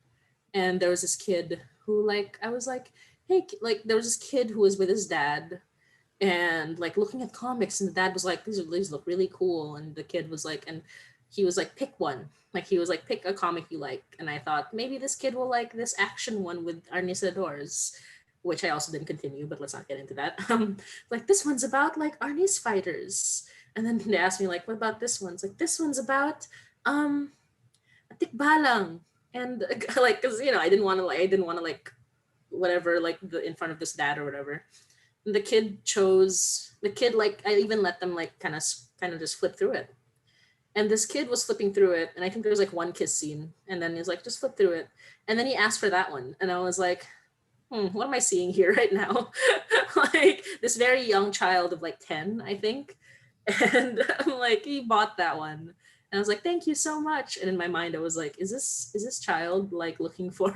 and there was this kid who like I was like, hey, like there was this kid who was with his dad and like looking at comics, and the dad was like, these look really cool, and the kid was like, and he was like, pick one, like he was like, pick a comic you like. And I thought maybe this kid will like this action one with Arnisadors, which I also didn't continue, but let's not get into that. Like this one's about like Arnis fighters, and then they asked me like, what about this one's like, this one's about um tikbalang, and like because I didn't want to like whatever like the in front of this dad or whatever. The kid chose the kid like I even let them like kind of just flip through it. And this kid was flipping through it, and I think there was like one kiss scene, and then he's like, just flip through it. And then he asked for that one, and I was like, what am I seeing here right now? Like this very young child of like 10, I think. And I'm like, he bought that one. And I was like, thank you so much. And in my mind, I was like, is this child like looking for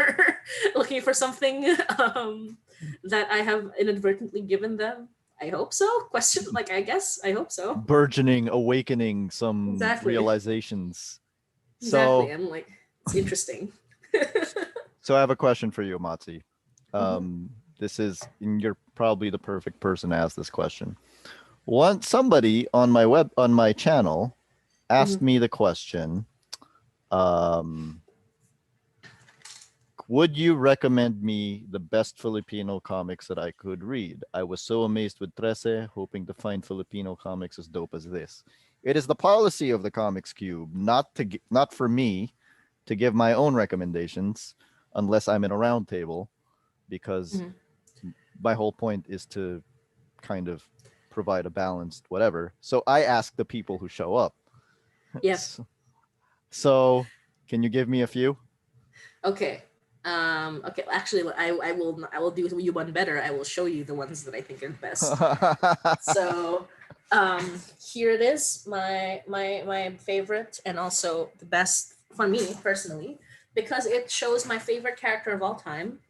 looking for something that I have inadvertently given them? I hope so. Question like I guess I hope so.
burgeoning, awakening some
Exactly.
realizations.
Exactly.
So,
I'm like, it's interesting.
so I have a question for you, Matzi.
Mhm.
This is, and you're probably the perfect person to ask this question. Somebody on my channel asked
Mhm.
me the question, um, would you recommend me the best Filipino comics that I could read? I was so amazed with Trese, hoping to find Filipino comics as dope as this. It is the policy of the Comics Cube not for me to give my own recommendations unless I'm in a round table, because
Mhm.
my whole point is to kind of provide a balanced whatever. So I ask the people who show up.
Yeah.
So, can you give me a few?
Okay. Okay. Actually, I will do you one better. I will show you the ones that I think are the best. So, here it is. My favorite and also the best for me personally because it shows my favorite character of all time.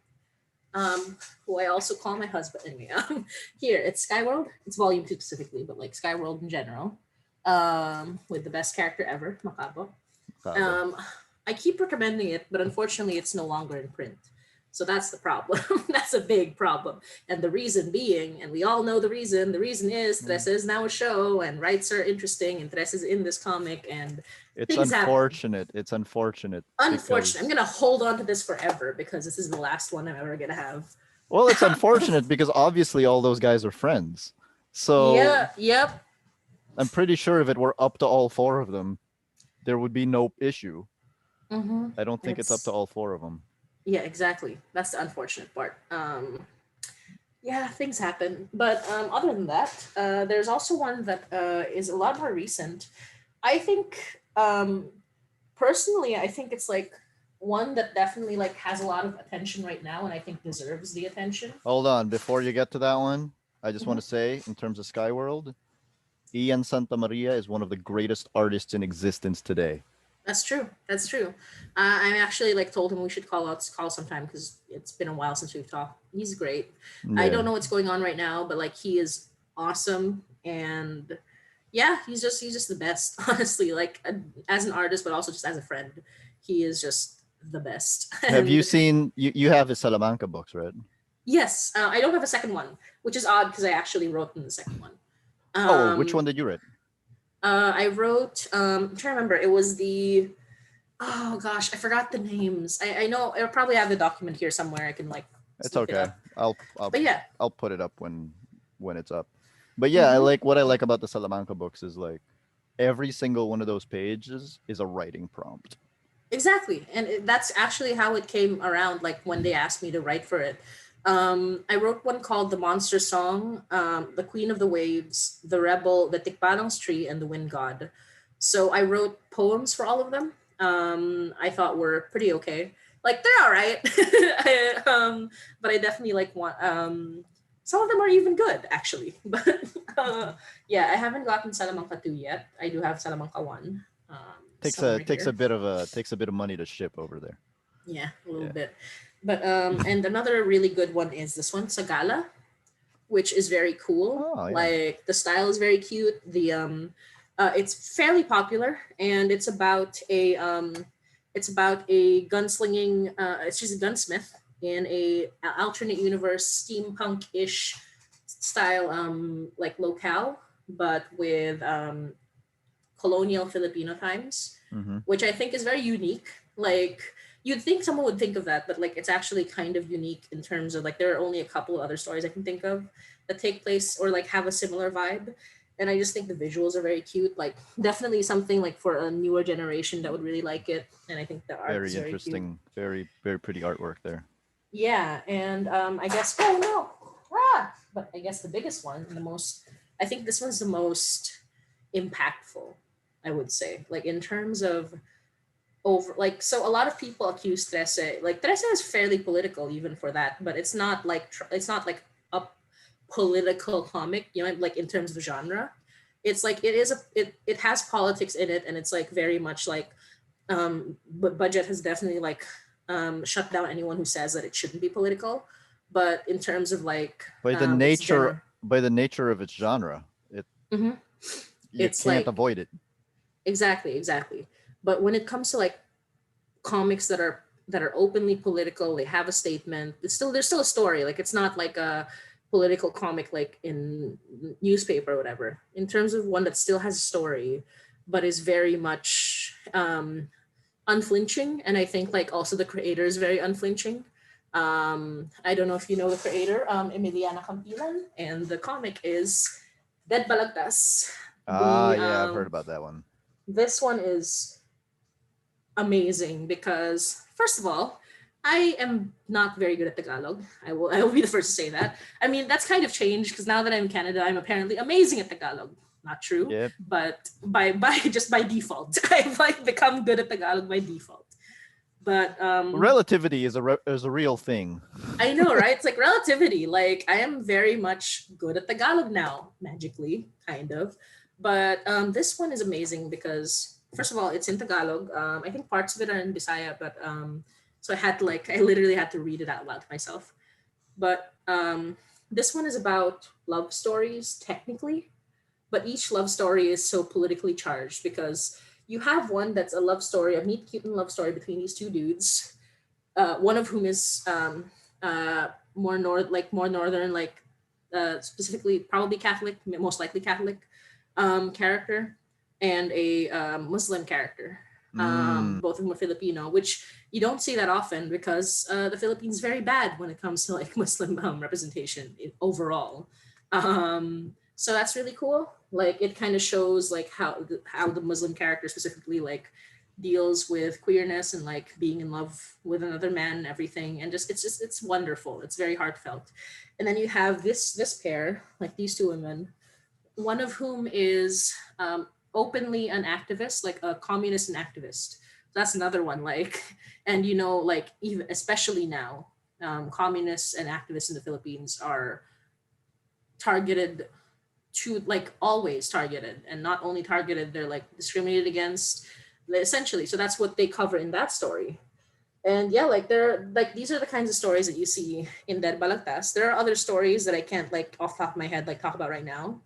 Who I also call my husband. Anyway, here it's Skyworld. It's Volume 2 specifically, but like Skyworld in general. With the best character ever, Makabo.
Tabo.
Um, I keep recommending it, but unfortunately, it's no longer in print. So that's the problem. That's a big problem. And the reason being, and we all know the reason. The reason is
Mm.
Trese is now a show, and rights are interesting, and Trese is in this comic, and
It's
things happen.
unfortunate. It's unfortunate
Unfortunately, I'm
because,
gonna hold on to this forever because this is the last one I'm ever gonna have.
well, it's unfortunate because obviously all those guys are friends. So
Yeah. Yep.
I'm pretty sure if it were up to all four of them, there would be no issue.
Mm-hmm.
I don't think it's up to
It's
all four of them.
yeah, exactly. That's the unfortunate part. Yeah, things happen. But other than that, there's also one that is a lot more recent. I think personally, I think it's like one that definitely like has a lot of attention right now, and I think deserves the attention.
Hold on, before you get to that one, I just want
Hmm.
to say, in terms of Skyworld, Ian Santa Maria is one of the greatest artists in existence today.
That's true. That's true. I actually like told him we should call sometime because it's been a while since we've talked. He's great. I
Yeah,
don't know what's going on right now, but like he is awesome, and yeah, he's just the best. Honestly, like as an artist, but also just as a friend, he is just the best.
have you
And
seen? You have his Salamanca books, right?
yes, I don't have a second one, which is odd because I actually wrote in the second one.
Oh, which one
Um,
did you read?
I wrote. I'm trying to remember. It was the oh gosh, I forgot the names. I know I'll probably have the document here somewhere. I can like
It's
look it
okay.
up.
I'll
But yeah.
I'll put it up when it's up. But yeah, I
Hmm.
like what I like about the Salamanca books is like every single one of those pages is a writing prompt.
Exactly. And that's actually how it came around, like when they asked me to write for it. I wrote one called The Monster Song, The Queen of the Waves, The Rebel, The Tikpanong's Tree, and The Wind God. So I wrote poems for all of them. I thought were pretty okay. Like they're all right. But I definitely like want some of them are even good actually. But yeah, I haven't gotten Salamanca 2 yet. I do have Salamanca 1 somewhere here.
Takes a bit of money to ship over there.
Yeah, a little
Yeah.
bit. But and another really good one is this one, Sagala, which is very cool.
Oh yeah.
Like the style is very cute. It's fairly popular, and it's about a gunslinging. It's just a gunsmith in a alternate universe, steampunk ish style, like locale, but with colonial Filipino times,
Mm-hmm.
which I think is very unique. Like you'd think someone would think of that, but like it's actually kind of unique in terms of like there are only a couple of other stories I can think of that take place or like have a similar vibe. And I just think the visuals are very cute. Like definitely something like for a newer generation that would really like it. And I think the art is
Very
very cute.
interesting. Very pretty artwork there.
Yeah, and I guess but I guess the biggest one and the most I think this one's the most impactful, I would say. Like in terms of over like so a lot of people accuse Trese like Trese is fairly political even for that, but it's not like it's not like a political comic, you know, like in terms of genre. It's like it has politics in it, and it's like very much like but budget has definitely like shut down anyone who says that it shouldn't be political. But in terms of like its general,
By the nature of its genre,
hmm
you
it's
can't
like
avoid it.
exactly. But when it comes to like comics that are openly political, they have a statement. It's still there's still a story. Like it's not like a political comic like in newspaper or whatever. In terms of one that still has a story, but is very much unflinching, and I think like also the creator is very unflinching. I don't know if you know the creator, Emiliana Campilan, and the comic is Dead Balagtas.
Ah,
The
yeah, I've heard about that one.
This one is amazing because first of all, I am not very good at Tagalog. I will be the first to say that. I mean, that's kind of changed because now that I'm in Canada, I'm apparently amazing at Tagalog. Not true,
Yep.
but by just by default, I've like become good at Tagalog by default. But
Relativity is a real thing.
I know, right? It's like relativity. Like I am very much good at Tagalog now, magically, kind of. But this one is amazing because first of all, it's in Tagalog. I think parts of it are in Bisaya, but so I literally had to read it out loud to myself. But this one is about love stories technically, but each love story is so politically charged because you have one that's a love story, a meet cute and love story between these two dudes, one of whom is more northern, like specifically probably Catholic, most likely Catholic character, and a Muslim character.
Mm,
Both of them are Filipino, which you don't see that often because the Philippines is very bad when it comes to like Muslim representation overall. So that's really cool. Like it kind of shows like how the Muslim character specifically like deals with queerness and like being in love with another man and everything, and just it's wonderful. It's very heartfelt. And then you have this pair, like these two women, one of whom is openly an activist, like a communist and activist. That's another one. Like, and you know, like even especially now, communists and activists in the Philippines are targeted to like always targeted, and not only targeted, they're like discriminated against, essentially. So that's what they cover in that story. And yeah, like they're like these are the kinds of stories that you see in Dead Balagtas. There are other stories that I can't like off the top of my head like talk about right now,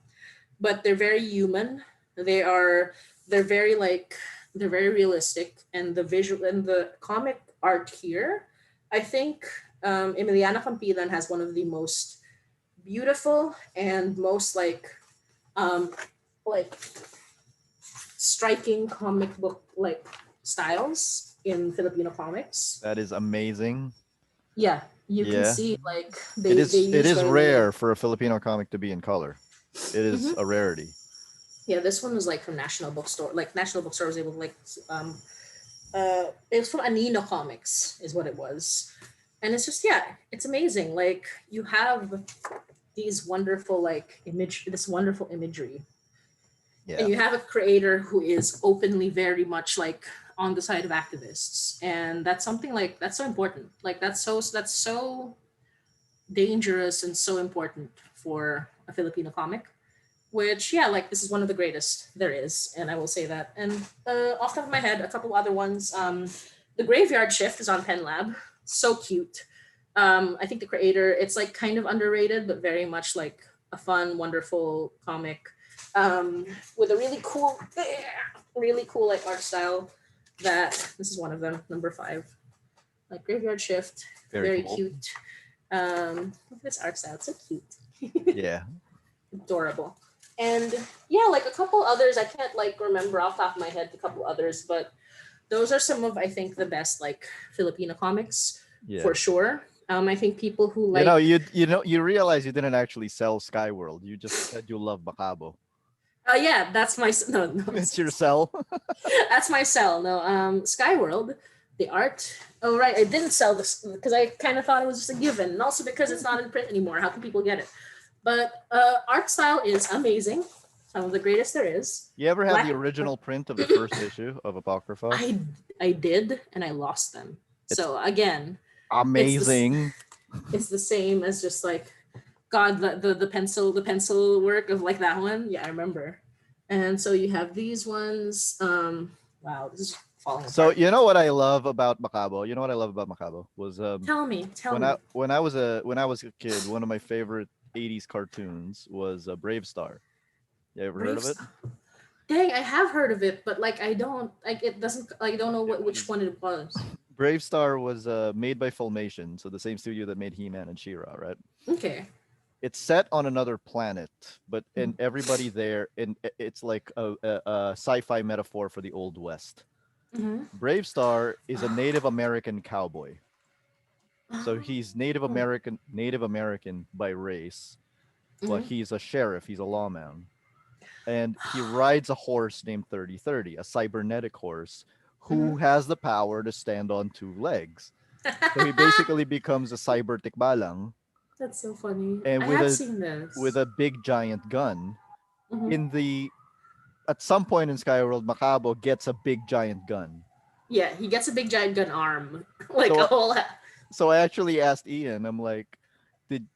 but they're very human. They are they're very like they're very realistic, and the visual and the comic art here, I think Emiliana Campilan has one of the most beautiful and most um like striking comic book like styles in Filipino comics.
that is amazing.
Yeah, you can
Yeah.
see like
It
they
it
use
is
very limited.
rare for a Filipino comic to be in color. It is
Mhm.
a rarity.
Yeah, this one was like from National Bookstore. Like National Bookstore was able to like it was from Anino Comics is what it was. And it's just yeah, it's amazing. Like you have these wonderful like image this wonderful imagery, and
Yeah.
you have a creator who is openly very much like on the side of activists, and that's something like that's so important. Like that's so dangerous and so important for a Filipino comic, which yeah, like this is one of the greatest there is, and I will say that. And off the top of my head, a couple other ones. The Graveyard Shift is on Pen Lab. So cute. I think the creator, it's like kind of underrated, but very much like a fun, wonderful comic with a really cool like art style. That this is one of them, number 5. Like Graveyard Shift,
Very
very
cool.
cute. Look at this art style, it's so cute.
Yeah.
Adorable. And yeah, like a couple others, I can't like remember off the top of my head a couple others, but those are some of I think the best like Filipino comics
Yeah.
for sure. I think people who
You know,
like
you realize you didn't actually sell Skyworld. You just said you love Bacabo.
yeah, that's my no no
It's your sell.
that's my cell. No, Skyworld, the art. Oh right, I didn't sell this because I kind of thought it was just a given, and also because it's not in print anymore. How can people get it? But art style is amazing. Some of the greatest there is.
You ever have the
Black.
original print of the first issue of Apocrypha?
I I did, and I lost them.
It's
So again, it's this
amazing.
it's the same as just like God the pencil work of like that one. Yeah, I remember. And so you have these ones. Wow, this is falling
So
apart.
you know what I love about Macabo? You know what I love about Macabo was
Tell me.
when I was a kid, one of my favorite 80s cartoons was Brave Star. You ever heard
Brave
of it?
Star. Dang, I have heard of it, but like I don't like it doesn't like I don't know
It
which
was
one it was.
Brave Star was made by Filmation, so the same studio that made He-Man and She-Ra, right?
Okay.
it's set on another planet, but and
Mhm.
everybody there, and it's like a sci-fi metaphor for the old west.
Mhm.
Brave Star is a Native American cowboy. So he's
Oh.
Native American by race, but
Mhm.
he's a sheriff, he's a lawman. And he rides a horse named 3030, a cybernetic horse who
Mhm.
has the power to stand on two legs. So he basically becomes a cyber tikbalang,
That's so funny.
and
I
with
have
a
seen
with
this.
a big giant gun.
Mhm.
In the At some point in Skyworld, Macabo gets a big giant gun.
Yeah, he gets a big giant gun arm, like a
So
whole.
so I actually asked Ian, I'm like, did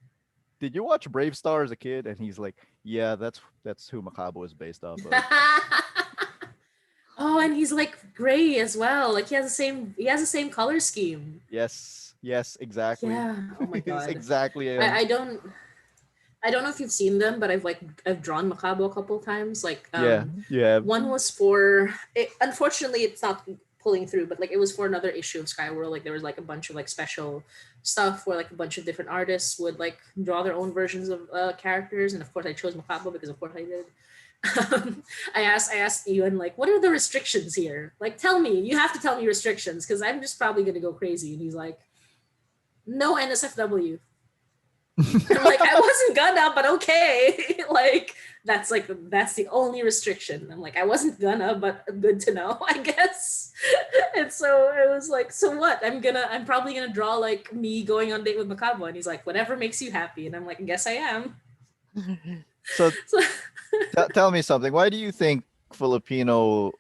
did you watch Brave Star as a kid? And he's like, yeah, that's who Macabo is based off of.
Oh, and he's like gray as well. Like he has the same color scheme.
Yes, yes, exactly.
Yeah. Oh my
It's
god.
exactly
I,
him.
I don't I don't know if you've seen them, but I've drawn Macabo a couple times. Like
Yeah, yeah,
one was for it, unfortunately it's not pulling through, but like it was for another issue of Skyworld. Like there was like a bunch of like special stuff where like a bunch of different artists would like draw their own versions of characters, and of course I chose Macabo because of course I did. I asked Ewan like, what are the restrictions here? Like, tell me. You have to tell me restrictions because I'm just probably gonna go crazy. And he's like, no NSFW. I'm like, I wasn't gonna, but okay. That's the only restriction. I'm like, I wasn't gonna, but good to know, I guess. And so it was like, so what? I'm probably gonna draw like me going on date with Macabo, and he's like, whatever makes you happy, and I'm like, I guess I am.
So
So
tell me something. Why do you think Filipino,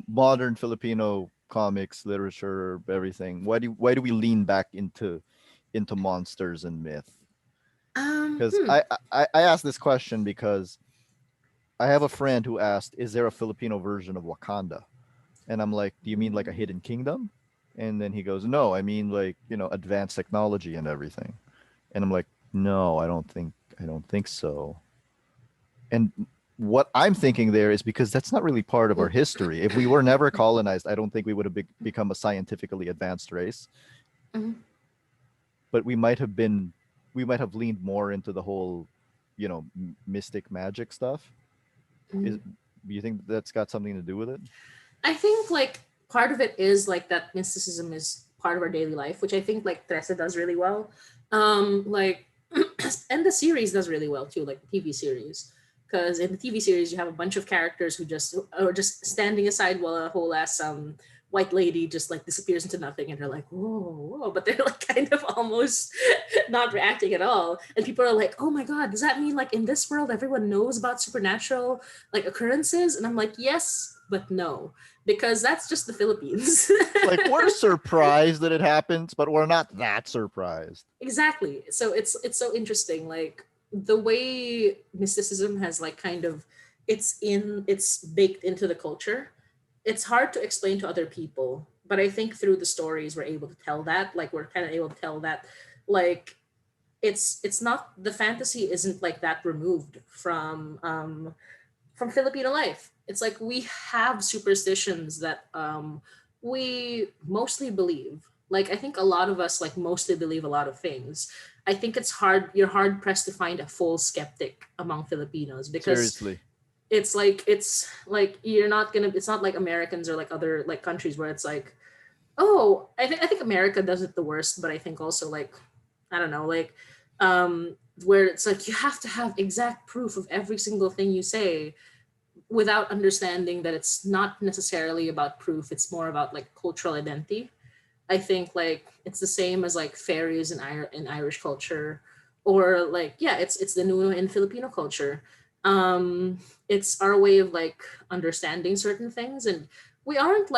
modern Filipino comics, literature, everything? Why do we lean back into monsters and myth? Because
hmm.
I asked this question because I have a friend who asked, "Is there a Filipino version of Wakanda?" And I'm like, "Do you mean like a hidden kingdom?" And then he goes, "No, I mean like advanced technology and everything." And I'm like, "No, I don't think so." And what I'm thinking there is because that's not really part of our history. If we were never colonized, I don't think we would have become a scientifically advanced race.
Mhm.
But we might have leaned more into the whole, mystic magic stuff. Is
Mhm.
Do you think that's got something to do with it?
I think like part of it is like that mysticism is part of our daily life, which I think like Trese does really well. Like and the series does really well too, like the TV series. Because in the TV series you have a bunch of characters who just are just standing aside while a whole ass white lady just like disappears into nothing, and they're like, whoa, whoa, but they're like kind of almost not reacting at all. And people are like, oh my god, does that mean like in this world everyone knows about supernatural like occurrences? And I'm like, yes, but no, because that's just the Philippines.
Like we're surprised that it happens, but we're not that surprised.
Exactly. So it's so interesting. Like the way mysticism has like kind of it's baked into the culture. It's hard to explain to other people, but I think through the stories we're able to tell that. Like we're kind of able to tell that like it's not the fantasy isn't like that removed from Filipino life. It's like we have superstitions that we mostly believe. Like I think a lot of us like mostly believe a lot of things. I think it's hard. You're hard pressed to find a full skeptic among Filipinos because
Seriously.
it's like you're not gonna. It's not like Americans or like other like countries where it's like, oh, I think America does it the worst, but I think also like I don't know, like where it's like you have to have exact proof of every single thing you say without understanding that it's not necessarily about proof, it's more about like cultural identity. I think like it's the same as like fairies in Irish culture, or like yeah, it's the Nuno in Filipino culture. It's our way of like understanding certain things, and we aren't.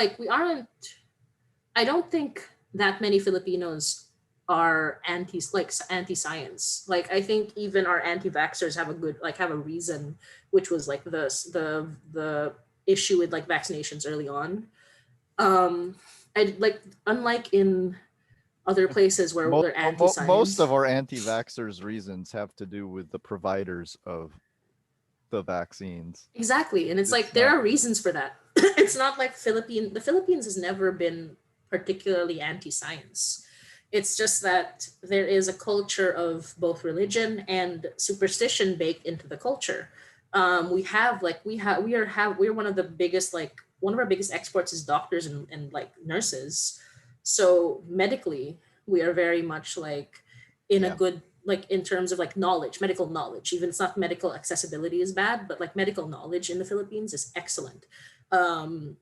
I don't think that many Filipinos are anti science. Like I think even our anti vaxxers have a good like have a reason, which was like the issue with like vaccinations early on. I like unlike in other places where
Most,
they're anti
most of
science.
our anti-vaxxers reasons have to do with the providers of the vaccines.
Exactly, and it's
It's
like there
not.
are reasons for that. It's not like the Philippines has never been particularly anti science. It's just that there is a culture of both religion and superstition baked into the culture. We're one of the biggest, like one of our biggest exports is doctors and like nurses. So medically, we are very much like in a
Yeah.
good, like in terms of like knowledge, medical knowledge. Even it's not medical accessibility is bad, but like medical knowledge in the Philippines is excellent. Um,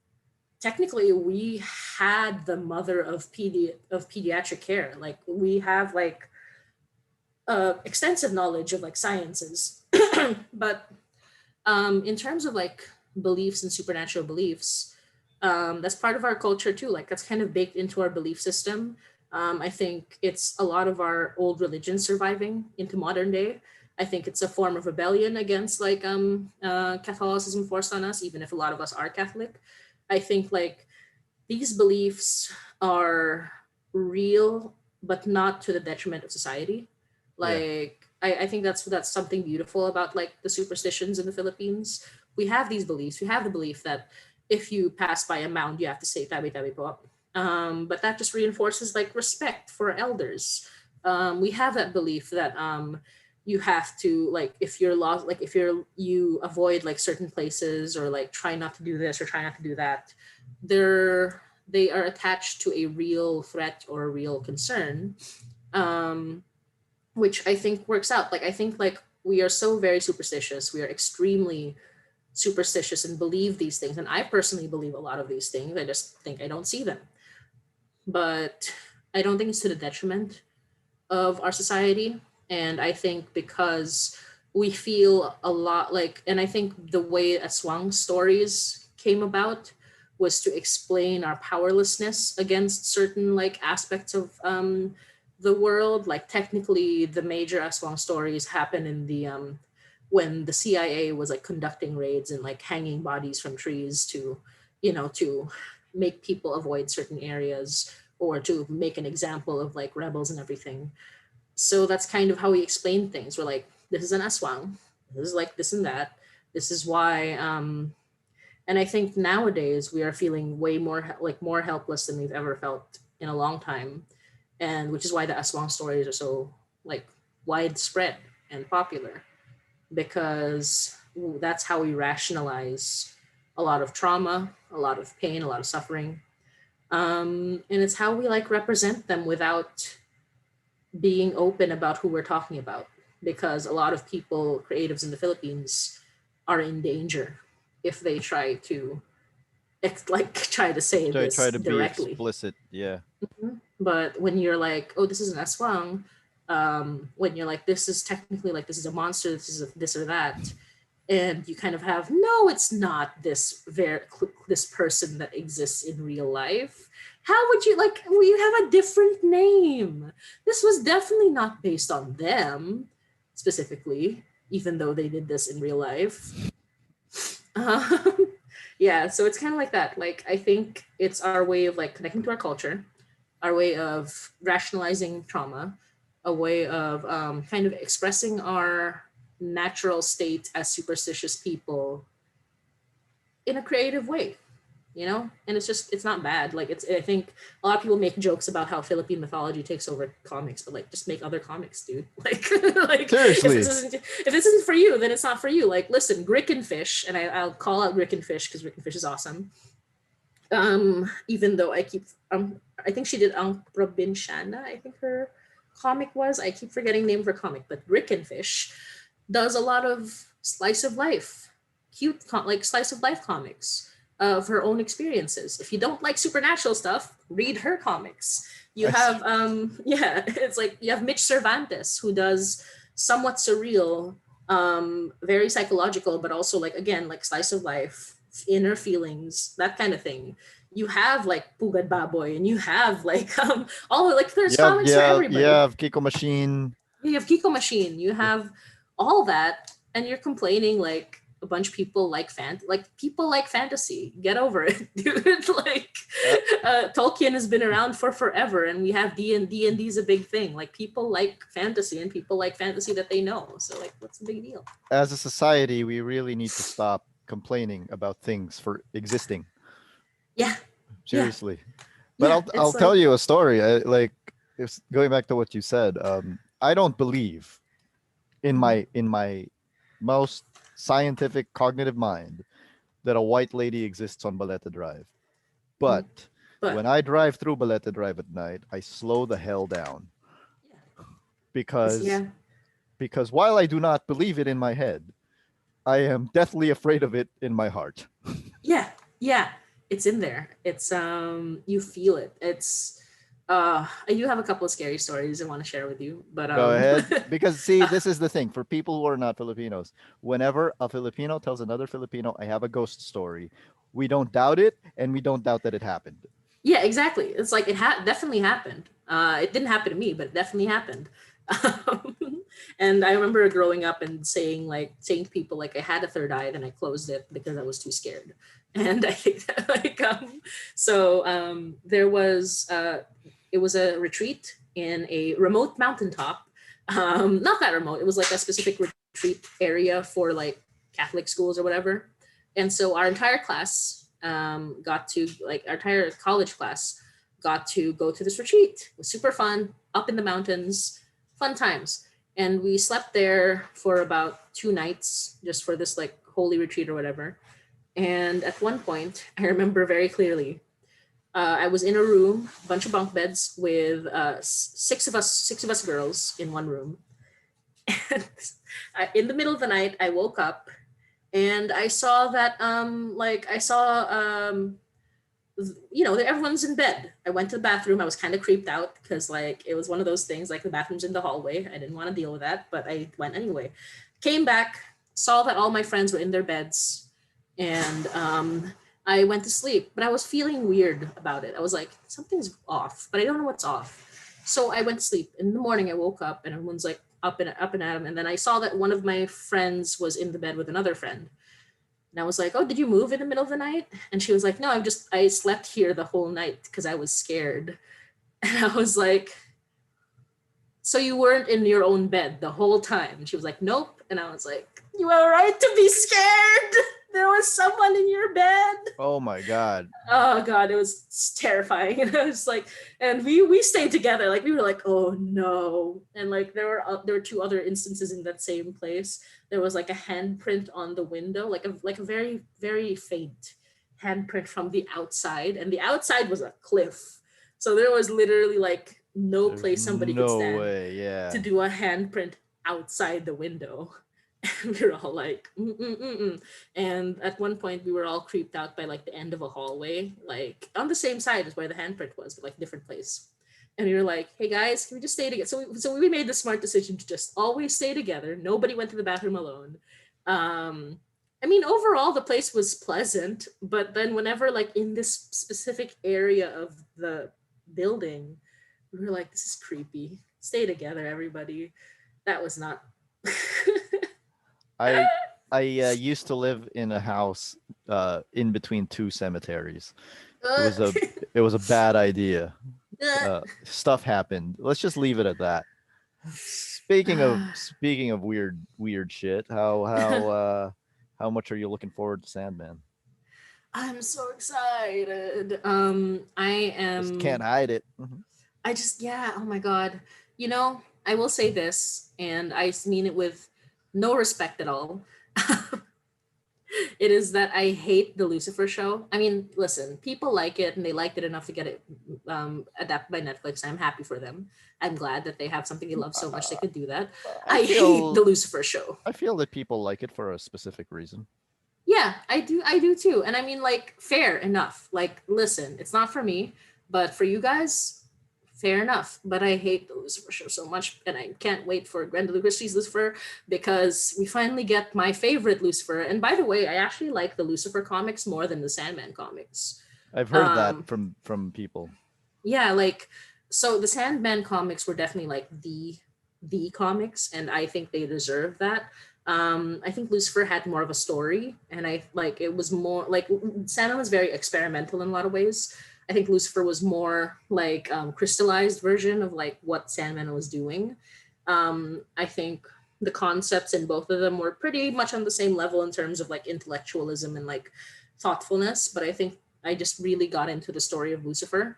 Technically we had the mother of pediatric care. Like we have like extensive knowledge of like sciences. But in terms of like beliefs and supernatural beliefs, that's part of our culture too. Like that's kind of baked into our belief system. I think it's a lot of our old religions surviving into modern day. I think it's a form of rebellion against like Catholicism forced on us, even if a lot of us are Catholic. I think like these beliefs are real, but not to the detriment of society.
Yeah.
Like I think that's something beautiful about like the superstitions in the Philippines. We have these beliefs. We have the belief that if you pass by a mound, you have to say tabi tabi po. But that just reinforces like respect for elders. We have that belief that you have to like if you're lost, like if you avoid like certain places or like try not to do this or try not to do that, they're they are attached to a real threat or a real concern, um, which I think works out. Like I think like we are so very superstitious. We are extremely superstitious and believe these things. And I personally believe a lot of these things. I just think I don't see them. But I don't think it's to the detriment of our society. And I think because we feel a lot like, and I think the way Aswang stories came about was to explain our powerlessness against certain like aspects of the world. Like technically, the major Aswang stories happen in the when the CIA was like conducting raids and like hanging bodies from trees to, to make people avoid certain areas or to make an example of like rebels and everything. So that's kind of how we explain things. We're like, this is an aswang. This is like this and that. This is why. And I think nowadays we are feeling way more like more helpless than we've ever felt in a long time, and which is why the aswang stories are so like widespread and popular because that's how we rationalize a lot of trauma, a lot of pain, a lot of suffering, and it's how we like represent them without being open about who we're talking about because a lot of people creatives in the Philippines are in danger if they try to like try to say
Try
this
to be
directly.
explicit. Yeah.
But when you're like, oh, this is an aswang, when you're like, this is technically like this is a monster, this is this or that, and you kind of have no, it's not this person that exists in real life. How would you like? We have a different name. This was definitely not based on them specifically, even though they did this in real life. Um, yeah, so it's kind of like that. Like I think it's our way of like connecting to our culture, our way of rationalizing trauma, a way of kind of expressing our natural state as superstitious people in a creative way, And it's just, it's not bad. Like, I think a lot of people make jokes about how Philippine mythology takes over comics, but like, just make other comics, dude. Like, like
Seriously.
if this isn't for you, then it's not for you. Like, listen, Grick and Fish, and I'll call out Grick and Fish because Grick and Fish is awesome. Even though I think she did Provinciana, I think her comic was. I keep forgetting the name of her comic, but Rick and Fish does a lot of slice of life, like slice of life comics of her own experiences. If you don't like supernatural stuff, read her comics. You
I see.
have yeah, it's like you have Mitch Cervantes who does somewhat surreal, very psychological, but also like again like slice of life, inner feelings, that kind of thing. You have like Pugad Baboy, and you have like all like there's comics for
You
everybody.
have Kiko Machine.
You have Kiko Machine, you
Yeah.
have all that, and you're complaining like a bunch of people like people like fantasy. Get over it, dude. Like
Uh,
Tolkien has been around for forever, and we have D&D is a big thing. Like people like fantasy, and people like fantasy that they know. So like, what's the big deal?
as a society, we really need to stop complaining about things for existing.
Yeah, yeah,
Seriously. But
yeah.
I'll
It's
tell
like
you a story. it's going back to what you said. I don't believe in my most scientific cognitive mind that a white lady exists on Baleta Drive.
Mhm.
But when
But
I drive through Baleta Drive at night, I slow the hell down
yeah,
because
yeah,
while I do not believe it in my head, I am deathly afraid of it in my heart.
yeah, yeah. It's in there. It's you feel it. It's I do have a couple of scary stories I want to share with you, but
Go ahead. Because, see, this is the thing for people who are not Filipinos. Whenever a Filipino tells another Filipino, I have a ghost story, we don't doubt it and we don't doubt that it happened.
yeah, exactly. It's like definitely happened. It didn't happen to me, but it definitely happened. Um, and I remember growing up and saying to people like I had a third eye, then I closed it because I was too scared. And I think that, there was it was a retreat in a remote mountaintop. Not that remote. It was like a specific retreat area for like Catholic schools or whatever. And so our entire class got to like our entire college class got to go to this retreat. It was super fun, up in the mountains, fun times. And we slept there for about 2 nights just for this like holy retreat or whatever. And at one point, I remember very clearly, I was in a room, a bunch of bunk beds with six of us girls in one room. And in the middle of the night, I woke up and I saw that I saw everyone's in bed. I went to the bathroom. I was kind of creeped out because like it was one of those things like the bathroom's in the hallway. I didn't want to deal with that, but I went anyway. Came back, saw that all my friends were in their beds, and I went to sleep. But I was feeling weird about it. I was like, something's off, but I don't know what's off. So I went to sleep. In the morning, I woke up and everyone's like up and at 'em. And then I saw that one of my friends was in the bed with another friend. And I was like, "Oh, did you move in the middle of the night?" And she was like, "No, I slept here the whole night because I was scared." And I was like, "So you weren't in your own bed the whole time?" And she was like, "Nope." And I was like, "You were right to be scared. There was someone in your bed."
Oh my God.
Oh god, it was terrifying. And I was like, and we stayed together. Like we were like, oh no. And like there were two other instances in that same place. There was like a handprint on the window, like a very very faint handprint from the outside, and the outside was a cliff. So there was literally like no
There's
place somebody could
no
stand
way.
to
Yeah.
do a handprint outside the window. And we were all like, mm-mm-mm-mm. And at one point, we were all creeped out by like the end of a hallway, like on the same side as where the handprint was, but like different place. And we were like, "Hey guys, can we just stay together?" So we made the smart decision to just always stay together. Nobody went to the bathroom alone. I mean, overall, the place was pleasant, but then whenever like in this specific area of the building, we were like, "This is creepy. Stay together, everybody." That was not.
I used to live in a house in between two cemeteries. It
Uh,
was a bad idea. Stuff happened. Let's just leave it at that. Speaking of weird shit, how much are you looking forward to Sandman?
I'm so excited.
Just can't hide it. Mhm.
I just, yeah, oh my God. I will say this, and I mean it with no respect at all. It is that I hate the Lucifer show. I mean, listen, people like it and they liked it enough to get it adapted by Netflix. I'm happy for them. I'm glad that they have something they love so much they could do that.
I
I hate the
feel
Lucifer show.
that people like it for a specific reason.
Yeah, I do too. And I mean like fair enough. Like listen, it's not for me, but for you guys, fair enough. But I hate the Lucifer show so much and I can't wait for Gwendolyn Christie's Lucifer because we finally get my favorite Lucifer. And by the way, I actually like the Lucifer comics more than the Sandman comics.
I've heard that
Um
from people.
yeah, like so the Sandman comics were definitely like the comics, and I think they deserve that. I think Lucifer had more of a story, and I like it was more like Sandman was very experimental in a lot of ways. I think Lucifer was more like crystallized version of like what Sandman was doing. I think the concepts in both of them were pretty much on the same level in terms of like intellectualism and like thoughtfulness, but I think I just really got into the story of Lucifer.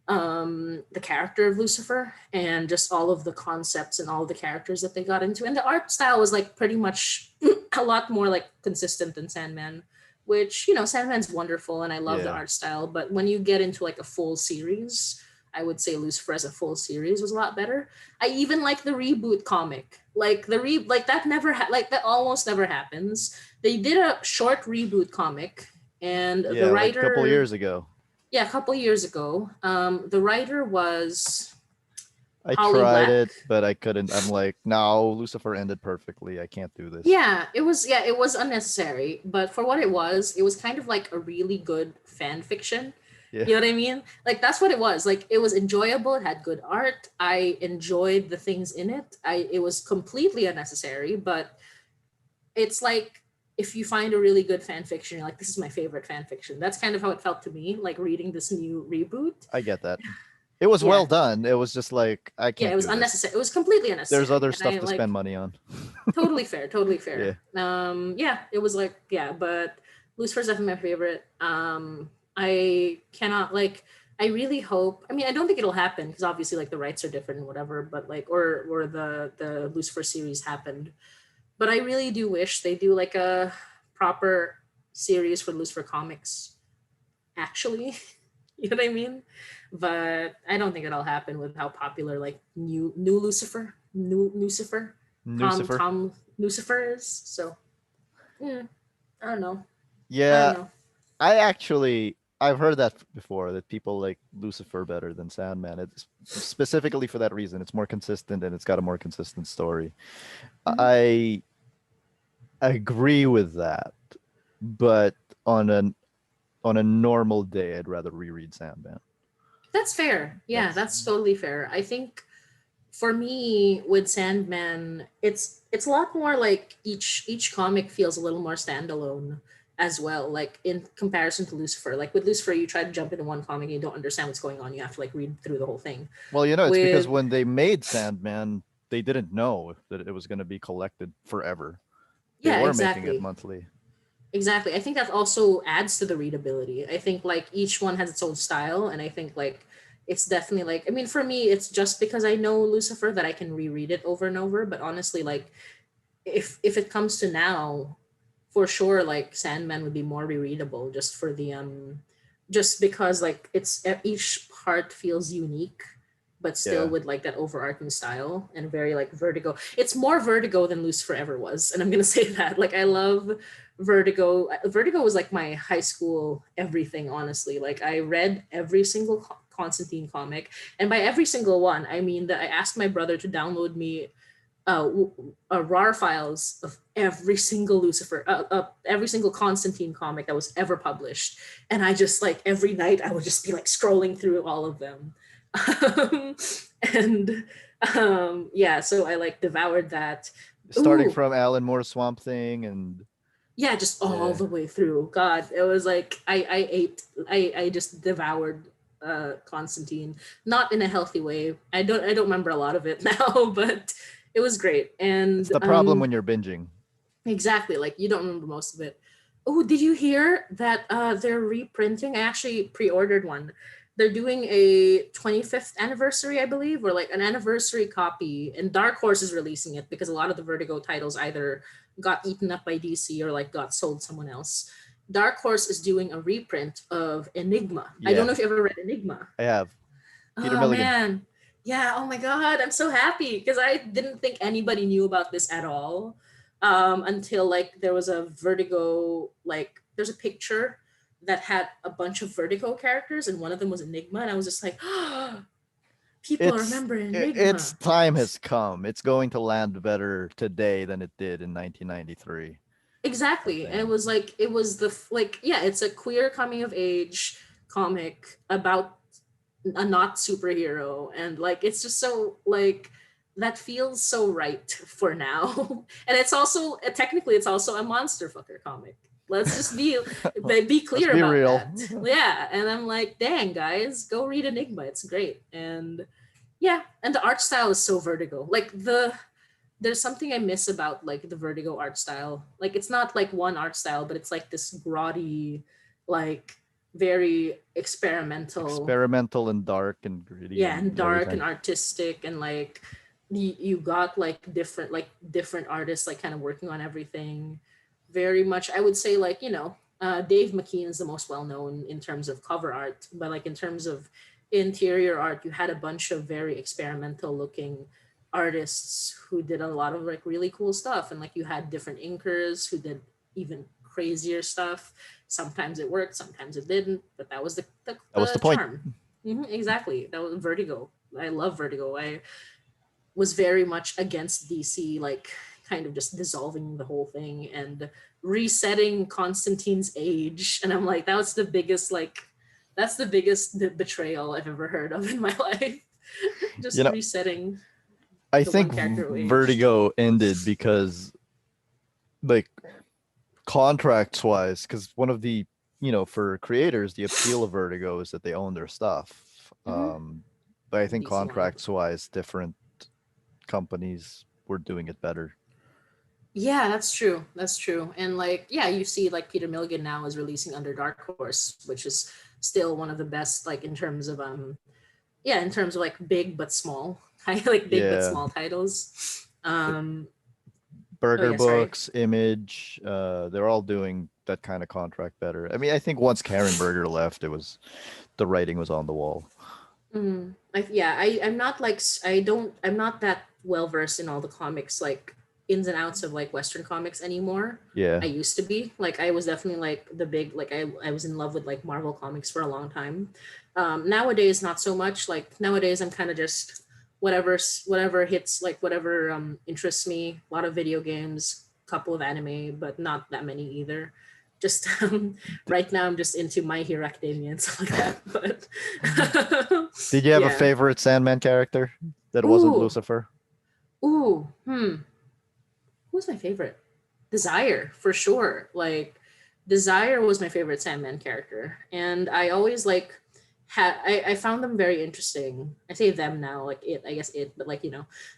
the character of Lucifer and just all of the concepts and all the characters that they got into. And the art style was like pretty much a lot more like consistent than Sandman, which, you know, Sandman's wonderful and I love the
Yeah.
art style. But when you get into like a full series, I would say Lucifer as a full series was a lot better. I even like the reboot comic. Like like that like that almost never happens. They did a short reboot comic and the
Yeah, like a couple
writer,
years ago.
yeah, a couple years ago. The writer was
I
Holly
tried
Black.
it, but I couldn't. I'm like, no, Lucifer ended perfectly. I can't do this.
Yeah, it was unnecessary, but for what it was kind of like a really good fan fiction.
Yeah.
You know what I mean? Like that's what it was. Like it was enjoyable, it had good art. I enjoyed the things in it. I It was completely unnecessary, but it's like if you find a really good fan fiction, you're like, this is my favorite fan fiction. That's kind of how it felt to me, like reading this new reboot.
I get that. It was
Yeah,
well done. It was just like, I
yeah, it
can't
was
do this.
unnecessary. It was completely
There's
unnecessary,
other
and I
stuff to
like
spend money on.
totally fair, totally
Yeah.
fair. Yeah, it was like yeah, but Lucifer's definitely my favorite. I cannot like. I really hope. I mean, I don't think it'll happen because obviously like the rights are different and whatever. But like, or the Lucifer series happened. But I really do wish they do like a proper series for Lucifer comics. Actually, you know what I mean? But I don't think it'll happen with how popular like new Lucifer,
Lucifer.
Tom Lucifer is. So yeah, I don't know. I don't
Yeah,
know.
I've heard that before that people like Lucifer better than Sandman. It's specifically for that reason. It's more consistent and it's got a more consistent story.
Mhm.
I agree with that, but on an on a normal day, I'd rather reread Sandman.
That's fair. Yeah,
That's
that's totally fair. I think for me with Sandman, it's a lot more like each comic feels a little more standalone as well. Like in comparison to Lucifer, like with Lucifer, you try to jump into one comic and you don't understand what's going on. You have to like read through the whole thing.
well, it's because
With
when they made Sandman, they didn't know that it was going to be collected forever. They
yeah,
were making it
exactly.
monthly.
Exactly. I think that also adds to the readability. I think like each one has its own style, and I think like it's definitely like I mean for me it's just because I know Lucifer that I can reread it over and over. But honestly, like if it comes to now, for sure, like Sandman would be more rereadable just for the just because like it's each part feels unique but still
Yeah.
with like that overarching style and very like Vertigo. It's more Vertigo than Lucifer ever was, and I'm gonna say that. Like I love Vertigo. Vertigo was like my high school everything, honestly. Like I read every single Constantine comic, and by every single one I mean that I asked my brother to download me RAR files of every single every single Constantine comic that was ever published, and I just like every night I would just be like scrolling through all of them, um, and yeah, so I like devoured that.
Starting
Ooh,
from Alan Moore's Swamp Thing and
yeah, just all
yeah.
the way through. God, it was like I ate, I just devoured Constantine, not in a healthy way. I don't remember a lot of it now, but it was great.
It's
And
the problem when you're binging.
exactly, like you don't remember most of it. Oh, did you hear that they're reprinting? I actually pre-ordered one. They're doing a 25th anniversary, I believe, or like an anniversary copy, and Dark Horse is releasing it because a lot of the Vertigo titles either got eaten up by DC or like got sold to someone else. Dark Horse is doing a reprint of Enigma. I don't
Yeah,
know if you ever read Enigma.
I have. Peter
Oh
Milligan.
man. Yeah, oh my god, I'm so happy because I didn't think anybody knew about this at all. Until like there was a Vertigo, like there's a picture that had a bunch of Vertigo characters and one of them was Enigma and I was just like, oh, people remember
Its
Enigma.
time has come. It's going to land better today than it did in 1993, I
Exactly. And it
think.
was like it was like yeah, it's a queer coming of age comic about a not superhero and like it's just so like that feels so right for now. And it's also technically it's also a monster fucker comic. Let's just be
Let's
clear
be
about
real.
that. Yeah, and I'm like, dang guys, go read Enigma. It's great. And yeah, and the art style is so Vertigo. Like there's something I miss about like the Vertigo art style. Like it's not like one art style, but it's like this grotty, like very experimental.
Experimental and dark and gritty
Yeah,
and
and dark and
everything.
artistic, and like you got like different artists like kind of working on everything. Very much, I would say, like, Dave McKean is the most well known in terms of cover art, but like in terms of interior art, you had a bunch of very experimental looking artists who did a lot of like really cool stuff, and like you had different inkers who did even crazier stuff. Sometimes it worked, sometimes it didn't, but that was
That was the
the
point.
charm. Exactly, that was Vertigo. I love Vertigo. I was very much against DC, like kind of just dissolving the whole thing and resetting Constantine's age. And I'm like, that's the biggest betrayal I've ever heard of in my life.
You
Just
know,
resetting
I
the one
think
character who aged.
Vertigo ended because, like, contracts wise, because one of the, for creators, the appeal of Vertigo is that they own their stuff.
Hmm.
But I think
DC wanted.
contracts wise, different companies were doing it better.
Yeah, that's true. That's true. And like, yeah, you see like Peter Milligan now is releasing under Dark Horse, which is still one of the best, like in terms of yeah, in terms of like big but small, kind of like big but
Yeah.
small titles.
Like
Oh
Burger
yeah, sorry.
Books, Image, they're all doing that kind of contract better. I mean, I think once Karen Berger left, it was the writing was on the wall.
Yeah, I'm not like I'm not that well versed in all the comics, like ins and outs of like Western comics anymore.
Yeah.
I used to be like, I was definitely like the big, like I was in love with like Marvel comics for a long time. Nowadays not so much. Like nowadays I'm kind of just whatever hits, like whatever interests me. A lot of video games, couple of anime, but not that many either. Just
D-
right now I'm just into My Hero Academia and stuff like that. But
Did you have a
yeah.
favorite Sandman character that wasn't
Ooh,
Lucifer?
ooh, who's my favorite? Desire, for sure. Like, Desire was my favorite Sandman character. And I always like, I found them very interesting. I say them now, like I guess it, but like,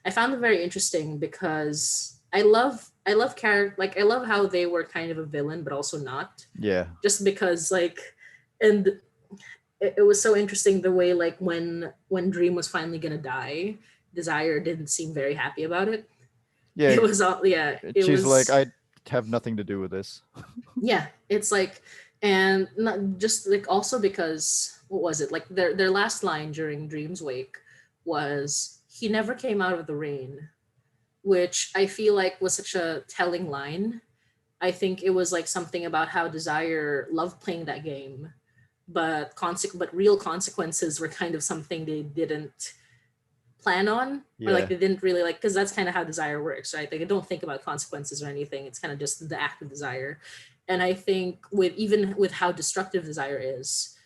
I found them very interesting because I love character, like, I love how they were kind of a villain, but also not.
Yeah.
Just because, like, and it was so interesting the way, like, when Dream was finally gonna die, Desire didn't seem very happy about it.
Yeah.
It was all, yeah, it
She's like,
was,
I have nothing to do with this.
yeah, it's like, and not just like, also because what was it, like their last line during Dream's wake was, he never came out of the rain, which I feel like was such a telling line. I think it was like something about how Desire loved playing that game, but but real consequences were kind of something they didn't plan on, or like
Yeah.
they didn't really like, because that's kind of how Desire works, right? Like, they don't think about consequences or anything. It's kind of just the act of Desire. And I think with, even with how destructive Desire is,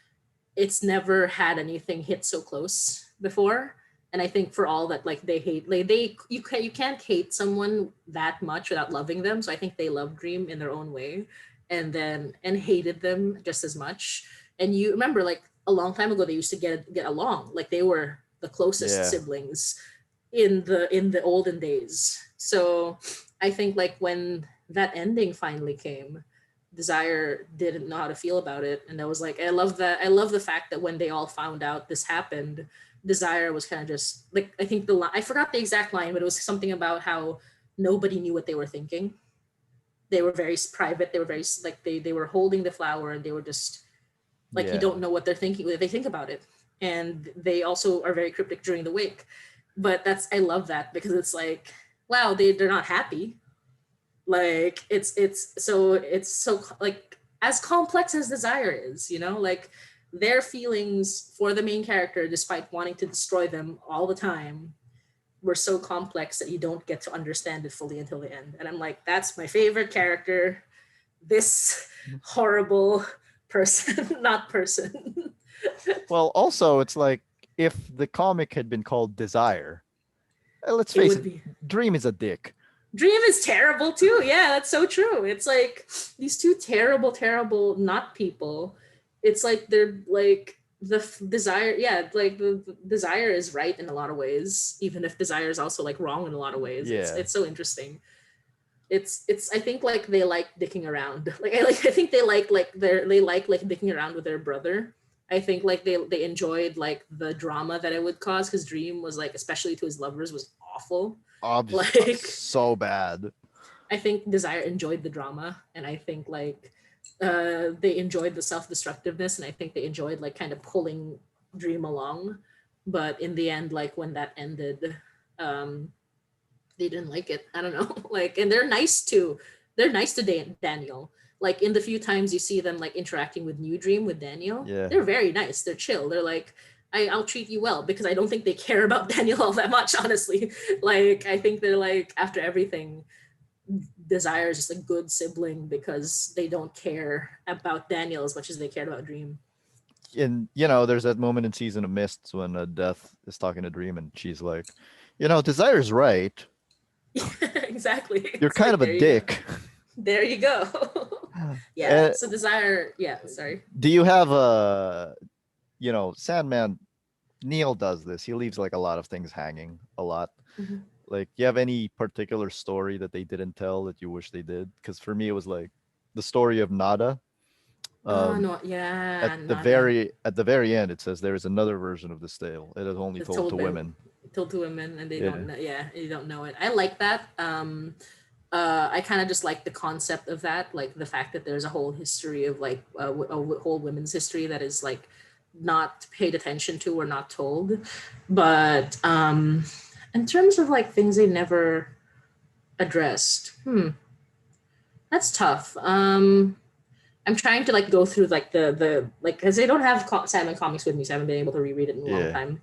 it's never had anything hit so close before. And I think for all that, like, they hate, like, you can't hate someone that much without loving them. So I think they loved Dream in their own way, and hated them just as much. And you remember, like, a long time ago, they used to get along, like they were the closest
Yeah.
siblings in the olden days. So I think, like, when that ending finally came, Desire didn't know how to feel about it. And I was like, I love the fact that when they all found out this happened, Desire was kind of just like, I think I forgot the exact line, but it was something about how nobody knew what they were thinking. They were very private. They were very like, they were holding the flower, and they were just like, you
Yeah.
don't know what they're thinking, what they think about it. And they also are very cryptic during the wake. But that's, I love that, because it's like, wow, they're not happy. Like, it's so like, as complex as Desire is, like, their feelings for the main character, despite wanting to destroy them all the time, were so complex that you don't get to understand it fully until the end. And I'm like, that's my favorite character, this horrible person. Not person.
Well, also, it's like if the comic had been called Desire, let's
It
face
would
it,
be,
Dream is a dick.
Dream is terrible too. Yeah, that's so true. It's like these two terrible, terrible not people. It's like they're like Desire. Yeah, like the Desire is right in a lot of ways, even if Desire is also like wrong in a lot of ways.
Yeah.
It's so interesting. it's I think like they like dicking around. I think they like dicking around with their brother. I think like they enjoyed like the drama that it would cause because Dream was like, especially to his lovers, was awful.
Obviously,
Like
so bad.
I think Desire enjoyed the drama, and I think like they enjoyed the self-destructiveness, and I think they enjoyed like kind of pulling Dream along. But in the end, like when that ended, um, they didn't like it. I don't know. Like, and they're nice too. They're nice to Daniel. Like in the few times you see them like interacting with New Dream with Daniel,
Yeah.
they're very nice. They're chill. They're like, I'll treat you well, because I don't think they care about Daniel all that much, honestly. Like I think they're like, after everything, Desire is just a good sibling because they don't care about Daniel as much as they cared about Dream.
And there's that moment in Season of Mists when Death is talking to Dream, and she's like, Desire's right.
Exactly.
You're
It's
kind
like,
of a
there you go.
dick.
There you go. Yeah.
Uh,
So Desire, yeah, sorry.
do you have Sandman? Neil does this. He leaves like a lot of things hanging a lot.
Mhm.
Like, you have any particular story that they didn't tell that you wish they did? Because for me, it was like the story of Nada.
Oh
Um,
no,
at
yeah,
the
nada.
very end, it says there is another version of this tale. It is only
It's
told to
told by
women.
told to women, and they don't
Yeah,
know. Yeah, they don't know it. I like that. I kind of just like the concept of that, like the fact that there's a whole history of like whole women's history that is like not paid attention to or not told. But in terms of like things they never addressed, that's tough. I'm trying to like go through like the like, because they don't have Sandman comics with me, so I haven't been able to reread it in a long
yeah,
time.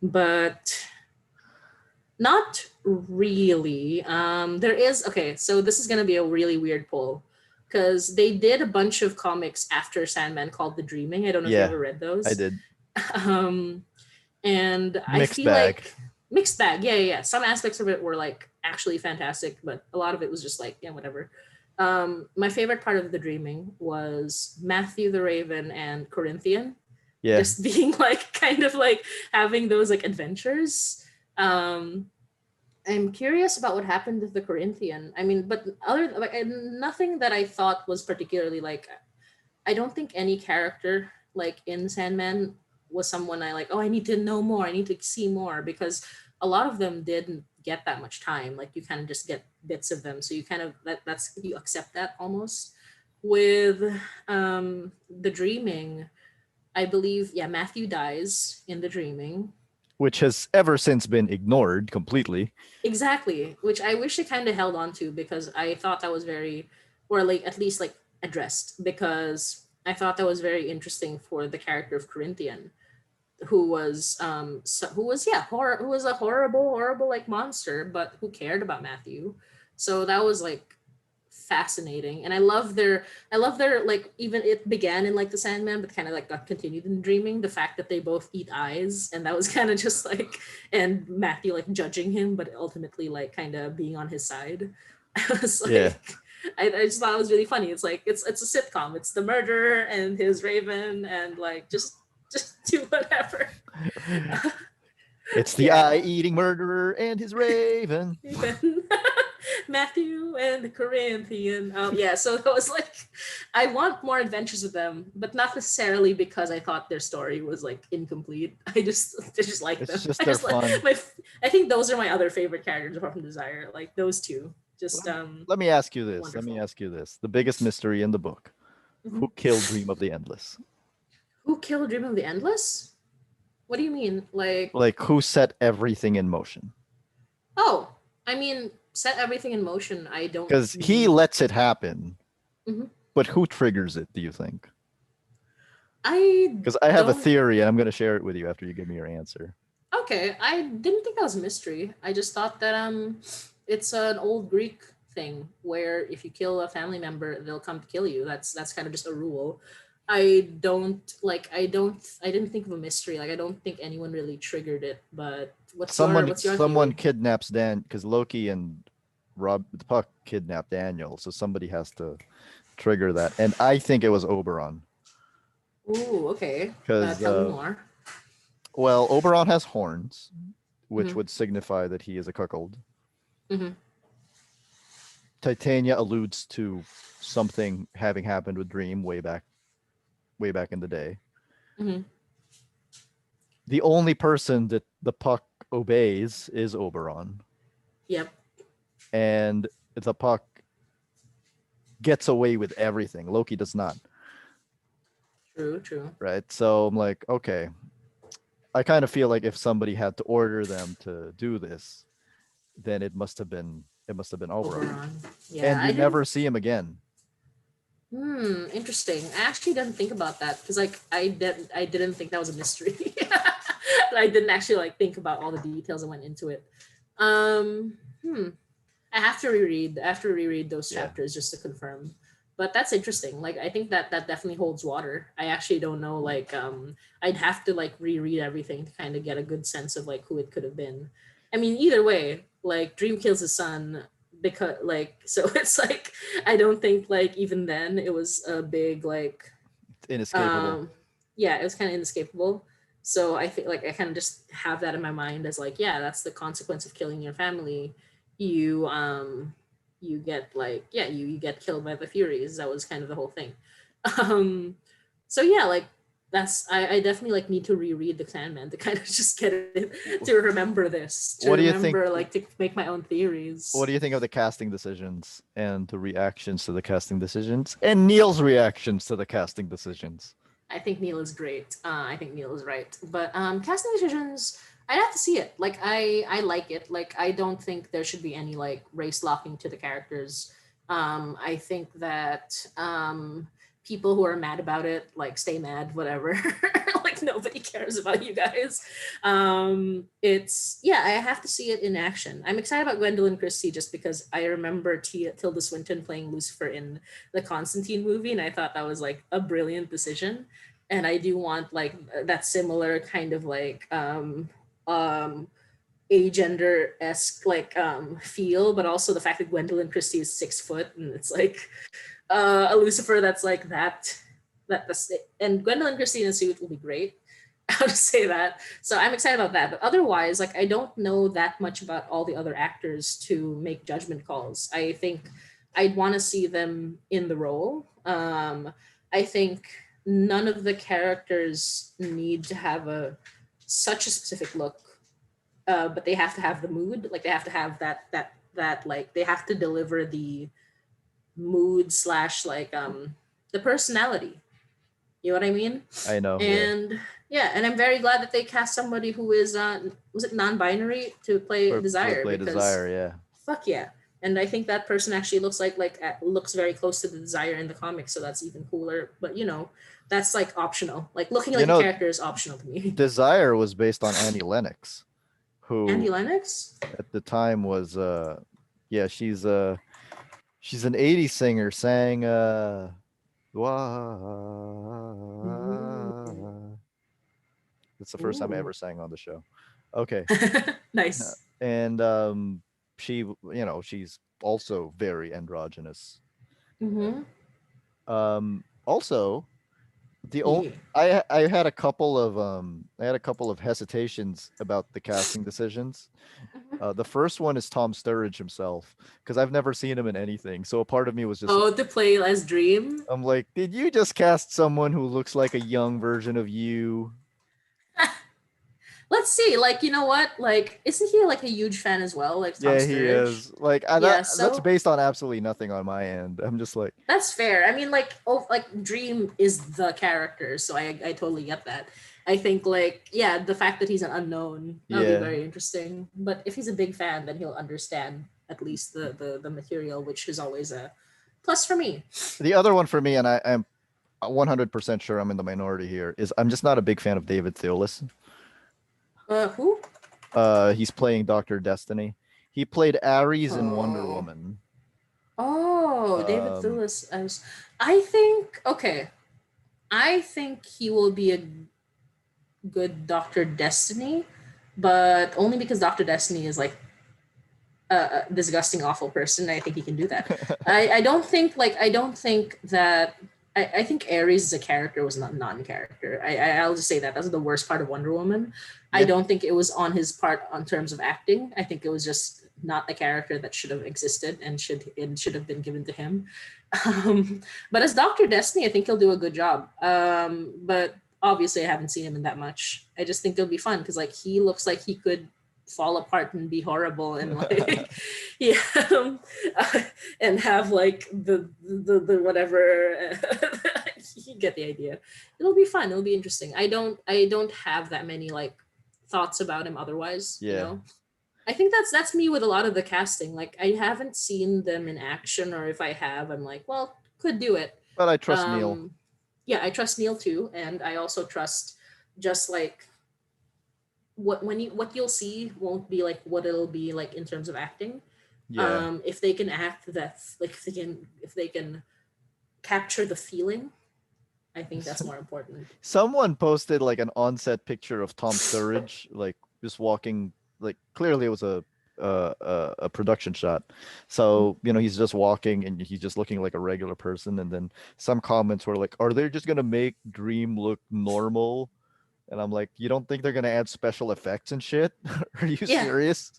But not really. There is, okay. So this is gonna be a really weird poll, because they did a bunch of comics after Sandman called The Dreaming. I don't know if you
yeah.
ever read
I
those.
did.
Um, and I
Mixed
feel
bag.
like mixed bag. Yeah, yeah, yeah. Some aspects of it were like actually fantastic, but a lot of it was just like, yeah, whatever. My favorite part of The Dreaming was Matthew the Raven and Corinthian
Yeah.
just being like kind of like having those like adventures. Um, I'm curious about what happened with the Corinthian. I mean, but other like nothing that I thought was particularly like. I don't think any character like in Sandman was someone I like. Oh, I need to know more. I need to see more, because a lot of them didn't get that much time. Like you kind of just get bits of them, so you kind of that's you accept that almost. With the Dreaming, I believe, yeah, Matthew dies in The Dreaming.
Which has ever since been ignored completely.
Exactly, which I wish they kind of held on to, because I thought that was very, or like at least like addressed, because I thought that was very interesting for the character of Corinthian, who was who was, yeah, who was a horrible like monster, but who cared about Matthew. So that was like fascinating, and I love their like, even it began in like the Sandman but kind of like got continued in Dreaming, the fact that they both eat eyes, and that was kind of just like, and Matthew like judging him but ultimately like kind of being on his side. I was
Yeah.
like, I just thought it was really funny. It's like it's a sitcom. It's the murderer and his raven, and like just do whatever.
It's the
Yeah.
eye-eating murderer and his raven.
Matthew and the Corinthian. Yeah, so it was like, I want more adventures with them, but not necessarily because I thought their story was like incomplete. I just like them.
It's just
I
they're
just like
fun.
I think those are my other favorite characters apart from Desire. Like those two, just
Let me ask you this. Let me
wonderful.
ask you this. The biggest mystery in the book.
Mhm.
Who killed Dream of the Endless?
Who killed Dream of the Endless? What do you mean? Like,
Like, who set everything in motion?
oh, I mean, set everything in motion. I don't.
Because he lets it happen,
Mhm.
but who triggers it, do you think?
I
Because I have a
don't.
theory, and I'm going to share it with you after you give me your answer.
Okay, I didn't think that was a mystery. I just thought that it's an old Greek thing where if you kill a family member, they'll come to kill you. That's kind of just a rule. I didn't think of a mystery. Like I don't think anyone really triggered it, but what's your
Someone
theory?
kidnaps Dan, because Loki and Rob the Puck kidnapped Daniel, so somebody has to trigger that. And I think it was Oberon.
Ooh, okay.
Because,
Tell me more.
well, Oberon has horns, which
Mm-hmm.
would signify that he is a cuckold.
Mm-hmm.
Titania alludes to something having happened with Dream way back in the day.
Hmm.
The only person that the Puck obeys is Oberon,
Yep.
and the Puck gets away with everything. Loki does not,
True. True.
right? So I'm like, okay, I kind of feel like if somebody had to order them to do this, then it must have been Oberon,
Oberon. Yeah,
and
I
you
didn't.
never see him again.
Interesting. I actually didn't think about that because like I didn't think that was a mystery. I didn't actually like think about all the details that went into it. Um, hmm. I have to reread. I have to reread those
Yeah,
chapters just to confirm. But that's interesting. Like I think that that definitely holds water. I actually don't know. Like I'd have to like reread everything to kind of get a good sense of like who it could have been. I mean, either way, like Dream kills his son because like so it's like I don't think like even then it was a big like
inescapable.
um yeah, it was kind of inescapable. So I think like I kind of just have that in my mind as like, yeah, that's the consequence of killing your family. You you get like, yeah, you get killed by the Furies. That was kind of the whole thing. um so yeah, like that's I definitely like need to reread the Sandman to kind of just get it to remember this, to
What do you think?
remember like to make my own
What
theories.
do you think of the casting decisions and the reactions to the casting decisions and Neil's reactions to the casting decisions?
I think Neil is great. I think Neil is right. But casting decisions, I'd have to see it. Like I like it. Like I don't think there should be any like race locking to the characters. I think that people who are mad about it, like stay mad, whatever. Like nobody cares about you guys. It's yeah, I have to see it in action. I'm excited about Gwendolyn Christie just because I remember Tilda Swinton playing Lucifer in the Constantine movie, and I thought that was like a brilliant decision. And I do want like that similar kind of like um agender esque like feel, but also the fact that Gwendolyn Christie is 6 foot and it's like a Lucifer that's like that's and Gwendolyn Christie in a suit will be great. I'll just say that. So I'm excited about that. But otherwise, like I don't know that much about all the other actors to make judgment calls. I think I'd want to see them in the role. I think none of the characters need to have a such a specific look, but they have to have the mood. Like they have to have that like they have to deliver the mood slash like the personality. You know what I mean?
I know, yeah.
And yeah, and I'm very glad that they cast somebody who is was it non-binary to play
For
Desire
Play
because
Desire, yeah.
fuck yeah. And I think that person actually looks like looks very close to the Desire in the comics, so that's even cooler. But you know, that's like optional. Like looking
You
like a
know,
character is optional to me.
Desire was based on Annie Lennox,
Andy
who
Lennox?
at the time was yeah, she's an 80s singer, sang
Mm.
Wah. That's the first time I
Ooh.
ever sang on the show. Okay.
Nice.
And she, she's also very androgynous.
Mm-hmm.
Also, the only
Yeah.
I had a couple of hesitations about the casting decisions.
Mhm.
The first one is Tom Sturridge himself, because I've never seen him in anything. So a part of me was just,
Oh, to play as Dream?
I'm like, did you just cast someone who looks like a young version of you?
Let's see. Like, you know what? Like, isn't he like a huge fan as well? Like Tom
Yeah, he
Sturridge?
is. Like,
Yeah,
that's
so
based on absolutely nothing on my end. I'm just like,
that's fair. I mean, like, oh, like Dream is the character, so I totally get that. I think like yeah, the fact that he's an unknown that'll be
yeah.
very interesting. But if he's a big fan, then he'll understand at least the material, which is always a plus for me.
The other one for me, and I'm 100% sure I'm in the minority here, is I'm just not a big fan of David Thewlis.
Who?
He's playing Doctor Destiny. He played Ares in Wonder
Oh,
Woman.
oh, David
Um,
Thewlis. I think okay. I think he will be a good Doctor Destiny, but only because Doctor Destiny is like a disgusting, awful person. I think he can do that. I don't think like I don't think that I think Ares as a character was not non-character. I'll just say that that's the worst part of Wonder Woman. I
yeah,
don't think it was on his part on terms of acting. I think it was just not a character that should have existed and should have been given to him. Um, but as Doctor Destiny, I think he'll do a good job. But obviously, I haven't seen him in that much. I just think it'll be fun because like he looks like he could fall apart and be horrible and like yeah and have like the whatever you get the idea. It'll be fun, it'll be interesting. I don't have that many like thoughts about him otherwise, you
Yeah,
know. I think that's me with a lot of the casting. Like I haven't seen them in action, or if I have, I'm like, well, could do it.
but I trust Neil.
um yeah, I trust Neil too, and I also trust just like what you'll see won't be like what it'll be like in terms of acting.
Yeah.
If they can act that, like if they can capture the feeling, I think that's more important.
Someone posted like an onset picture of Tom Sturridge, like just walking. Like clearly, it was a production shot. So he's just walking and he's just looking like a regular person. And then some comments were like, "Are they just gonna make Dream look normal?" And I'm like, "You don't think they're gonna add special effects and shit? Are you
Yeah,
serious?"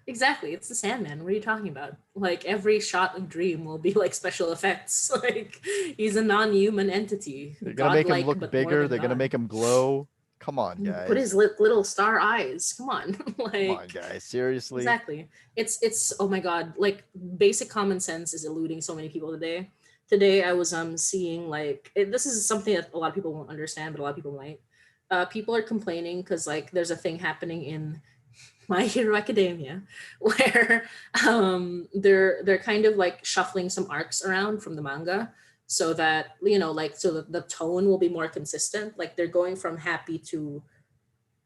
exactly. It's the Sandman. What are you talking about? Like every shot of Dream will be like special effects. Like he's a non-human entity,
They're gonna make him
godlike
look
but more
bigger.
than
They're gonna
god.
make him glow. Come on,
Put
guys.
his little star eyes. Come on,
Come on,
like
guys. Seriously.
exactly. It's oh my god. Like basic common sense is eluding so many people today. Today I was seeing like this is something that a lot of people won't understand, but a lot of people might. People are complaining because like there's a thing happening in My Hero Academia where they're kind of like shuffling some arcs around from the manga so that like so that the tone will be more consistent. Like they're going from happy to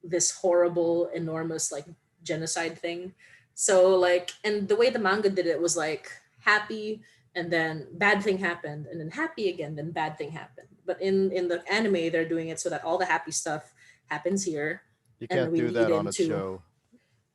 this horrible enormous like genocide thing. So like, and the way the manga did it was like happy, and then bad thing happened, and then happy again, then bad thing happened. But in the anime they're doing it so that all the happy stuff happens here,
You
and
can't
we
do
lead
that on a
into
show.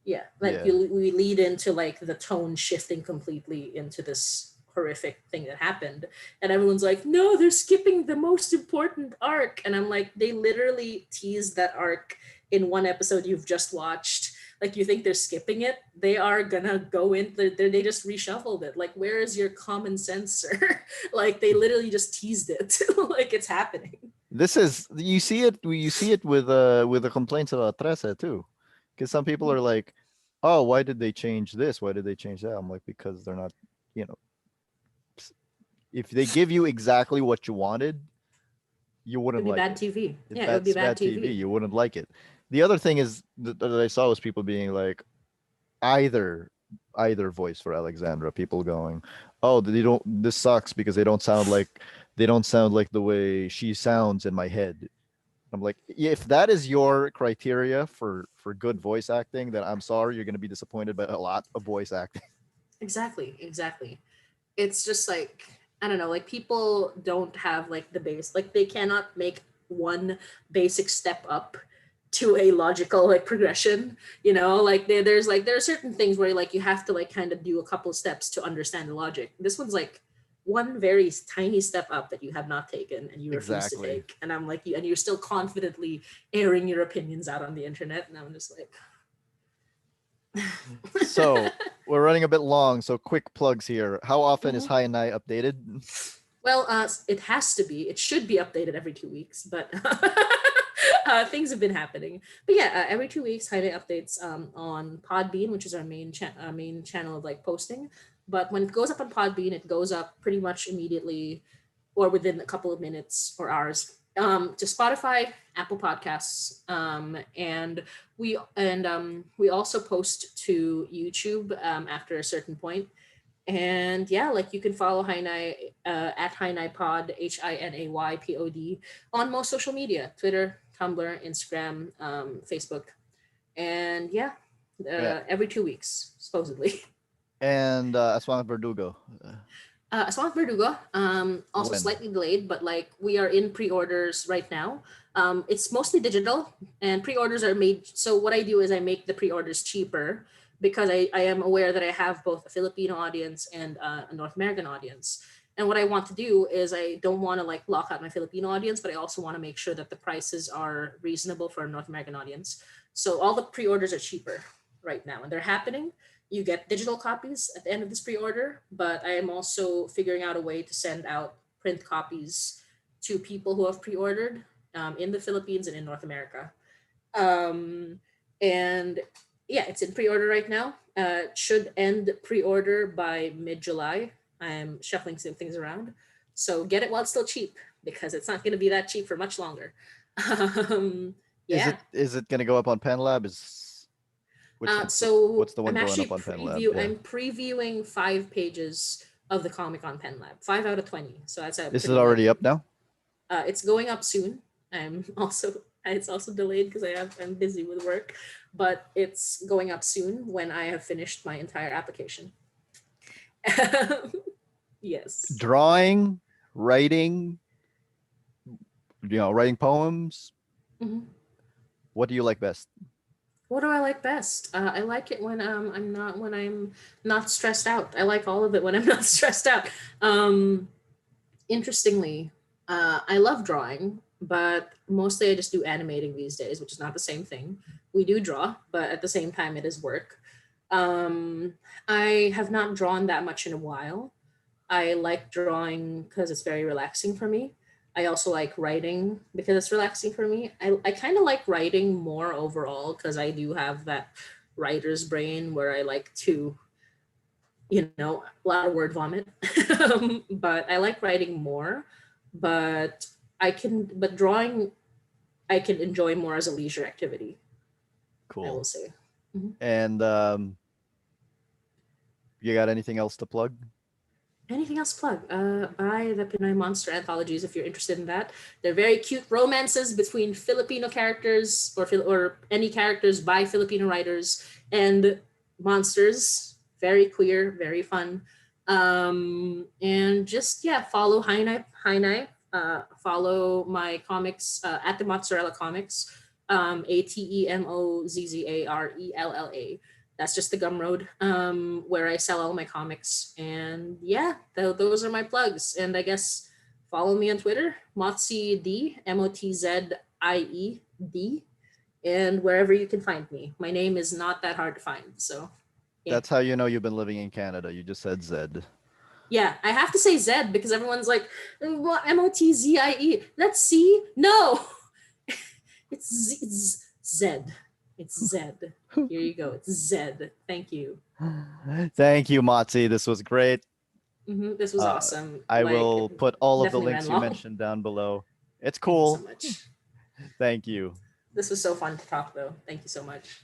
yeah, like
Yeah.
we lead into like the tone shifting completely into this horrific thing that happened, and everyone's like, no, they're skipping the most important arc, and I'm like, they literally teased that arc in one episode you've just watched. Like, you think they're skipping it? They are gonna go in, they just reshuffled it. Like, where is your common sense, sir? Like, they literally just teased it. Like, it's happening.
This is you see it with the complaints about Trese too. Because some people are like, "Oh, why did they change this? Why did they change that?" I'm like, because they're not, you know, if they give you exactly what you wanted, you wouldn't
It'd be
like
bad
it.
TV.
If
Yeah, it would be
that's
bad
bad TV,
TV.
you wouldn't like it. The other thing is that I saw was people being like, either either voice for Alexandra. People going, "Oh, they don't. This sucks because they don't sound like the way she sounds in my head." I'm like, yeah, if that is your criteria for good voice acting, then I'm sorry, you're going to be disappointed by a lot of voice acting.
Exactly, exactly. It's just like, I don't know, like people don't have like the base, like they cannot make one basic step up to a logical like progression, like there are certain things where like you have to like kind of do a couple steps to understand the logic. This one's like one very tiny step up that you have not taken and you refuse to
Exactly.
take, and I'm like, and you're still confidently airing your opinions out on the internet, and I'm just like
So we're running a bit long, so quick plugs here. How often is
Mhm.
High and I updated?
Well, it has to be. It should be updated every 2 weeks, but things have been happening. But yeah, every 2 weeks, Hideaway updates on Podbean, which is our main channel of like posting. But when it goes up on Podbean, it goes up pretty much immediately, or within a couple of minutes or hours, to Spotify, Apple Podcasts, and we also post to YouTube after a certain point. And yeah, like you can follow Hainai at Hainai Pod, HINAYPOD, on most social media: Twitter, Tumblr, Instagram, Facebook. And yeah,
Yeah.
every 2 weeks, supposedly.
And Aswang Berdugo.
Aswang Berdugo, also
When?
slightly delayed, but like we are in pre-orders right now. It's mostly digital, and pre-orders are made. So what I do is I make the pre-orders cheaper because I am aware that I have both a Filipino audience and a North American audience. And what I want to do is I don't want to like lock out my Filipino audience, but I also want to make sure that the prices are reasonable for a North American audience. So all the pre-orders are cheaper. right now, and they're happening. You get digital copies at the end of this pre-order, but I am also figuring out a way to send out print copies to people who have pre-ordered in the Philippines and in North America. Um, and yeah, it's in pre-order right now. It should end pre-order by mid-July. I'm shuffling some things around, so get it while it's still cheap because it's not going to be that cheap for much longer. um, yeah.
Is it gonna go up on PenLab? Is which
So
what's the one
I'm
going
actually
up on PenLab? Yeah.
I'm previewing 5 pages of the comic on PenLab, 5 out of 20. So that's a
Is it
pretty like
already up now?
it's going up soon. I'm also it's also delayed because I'm busy with work, but it's going up soon when I have finished my entire application. Yes.
Drawing, writing, writing poems.
Mhm.
What do you like best?
What do I like best? I like it when I'm not stressed out. I like all of it when I'm not stressed out. Um, Interestingly, I love drawing, but mostly I just do animating these days, which is not the same thing. We do draw, but at the same time, it is work. Um, I have not drawn that much in a while. I like drawing because it's very relaxing for me. I also like writing because it's relaxing for me. I kind of like writing more overall because I do have that writer's brain where I like to, a lot of word vomit. But I like writing more. But but drawing, I can enjoy more as a leisure activity, I will
Cool.
say. Mhm.
And you got anything else to plug?
Anything else plug? Buy the Pinoy Monster Anthologies if you're interested in that. They're very cute romances between Filipino characters or any characters by Filipino writers and monsters. Very queer, very fun. And just yeah, follow High Knife. Follow my comics at the Mozzarella Comics. ATEMOZZARELLA. That's just the Gumroad, where I sell all my comics. And yeah, those are my plugs. And I guess follow me on Twitter, Motzie D, MOTZIED, and wherever you can find me. My name is not that hard to find. So yeah.
That's how you know you've been living in Canada. You just said Zed.
Yeah, I have to say Z because everyone's like, well, MOTZIE. That's C? No, it's Z. It's Z. Here you go. It's Z. Thank you.
Thank you, Motzi. This was great.
This was awesome.
I
Like, it
will put all of the
definitely ran
links you
long.
mentioned down below. It's
Thank you so
cool.
much.
Thank you.
This was so fun to talk, though. Thank you so much.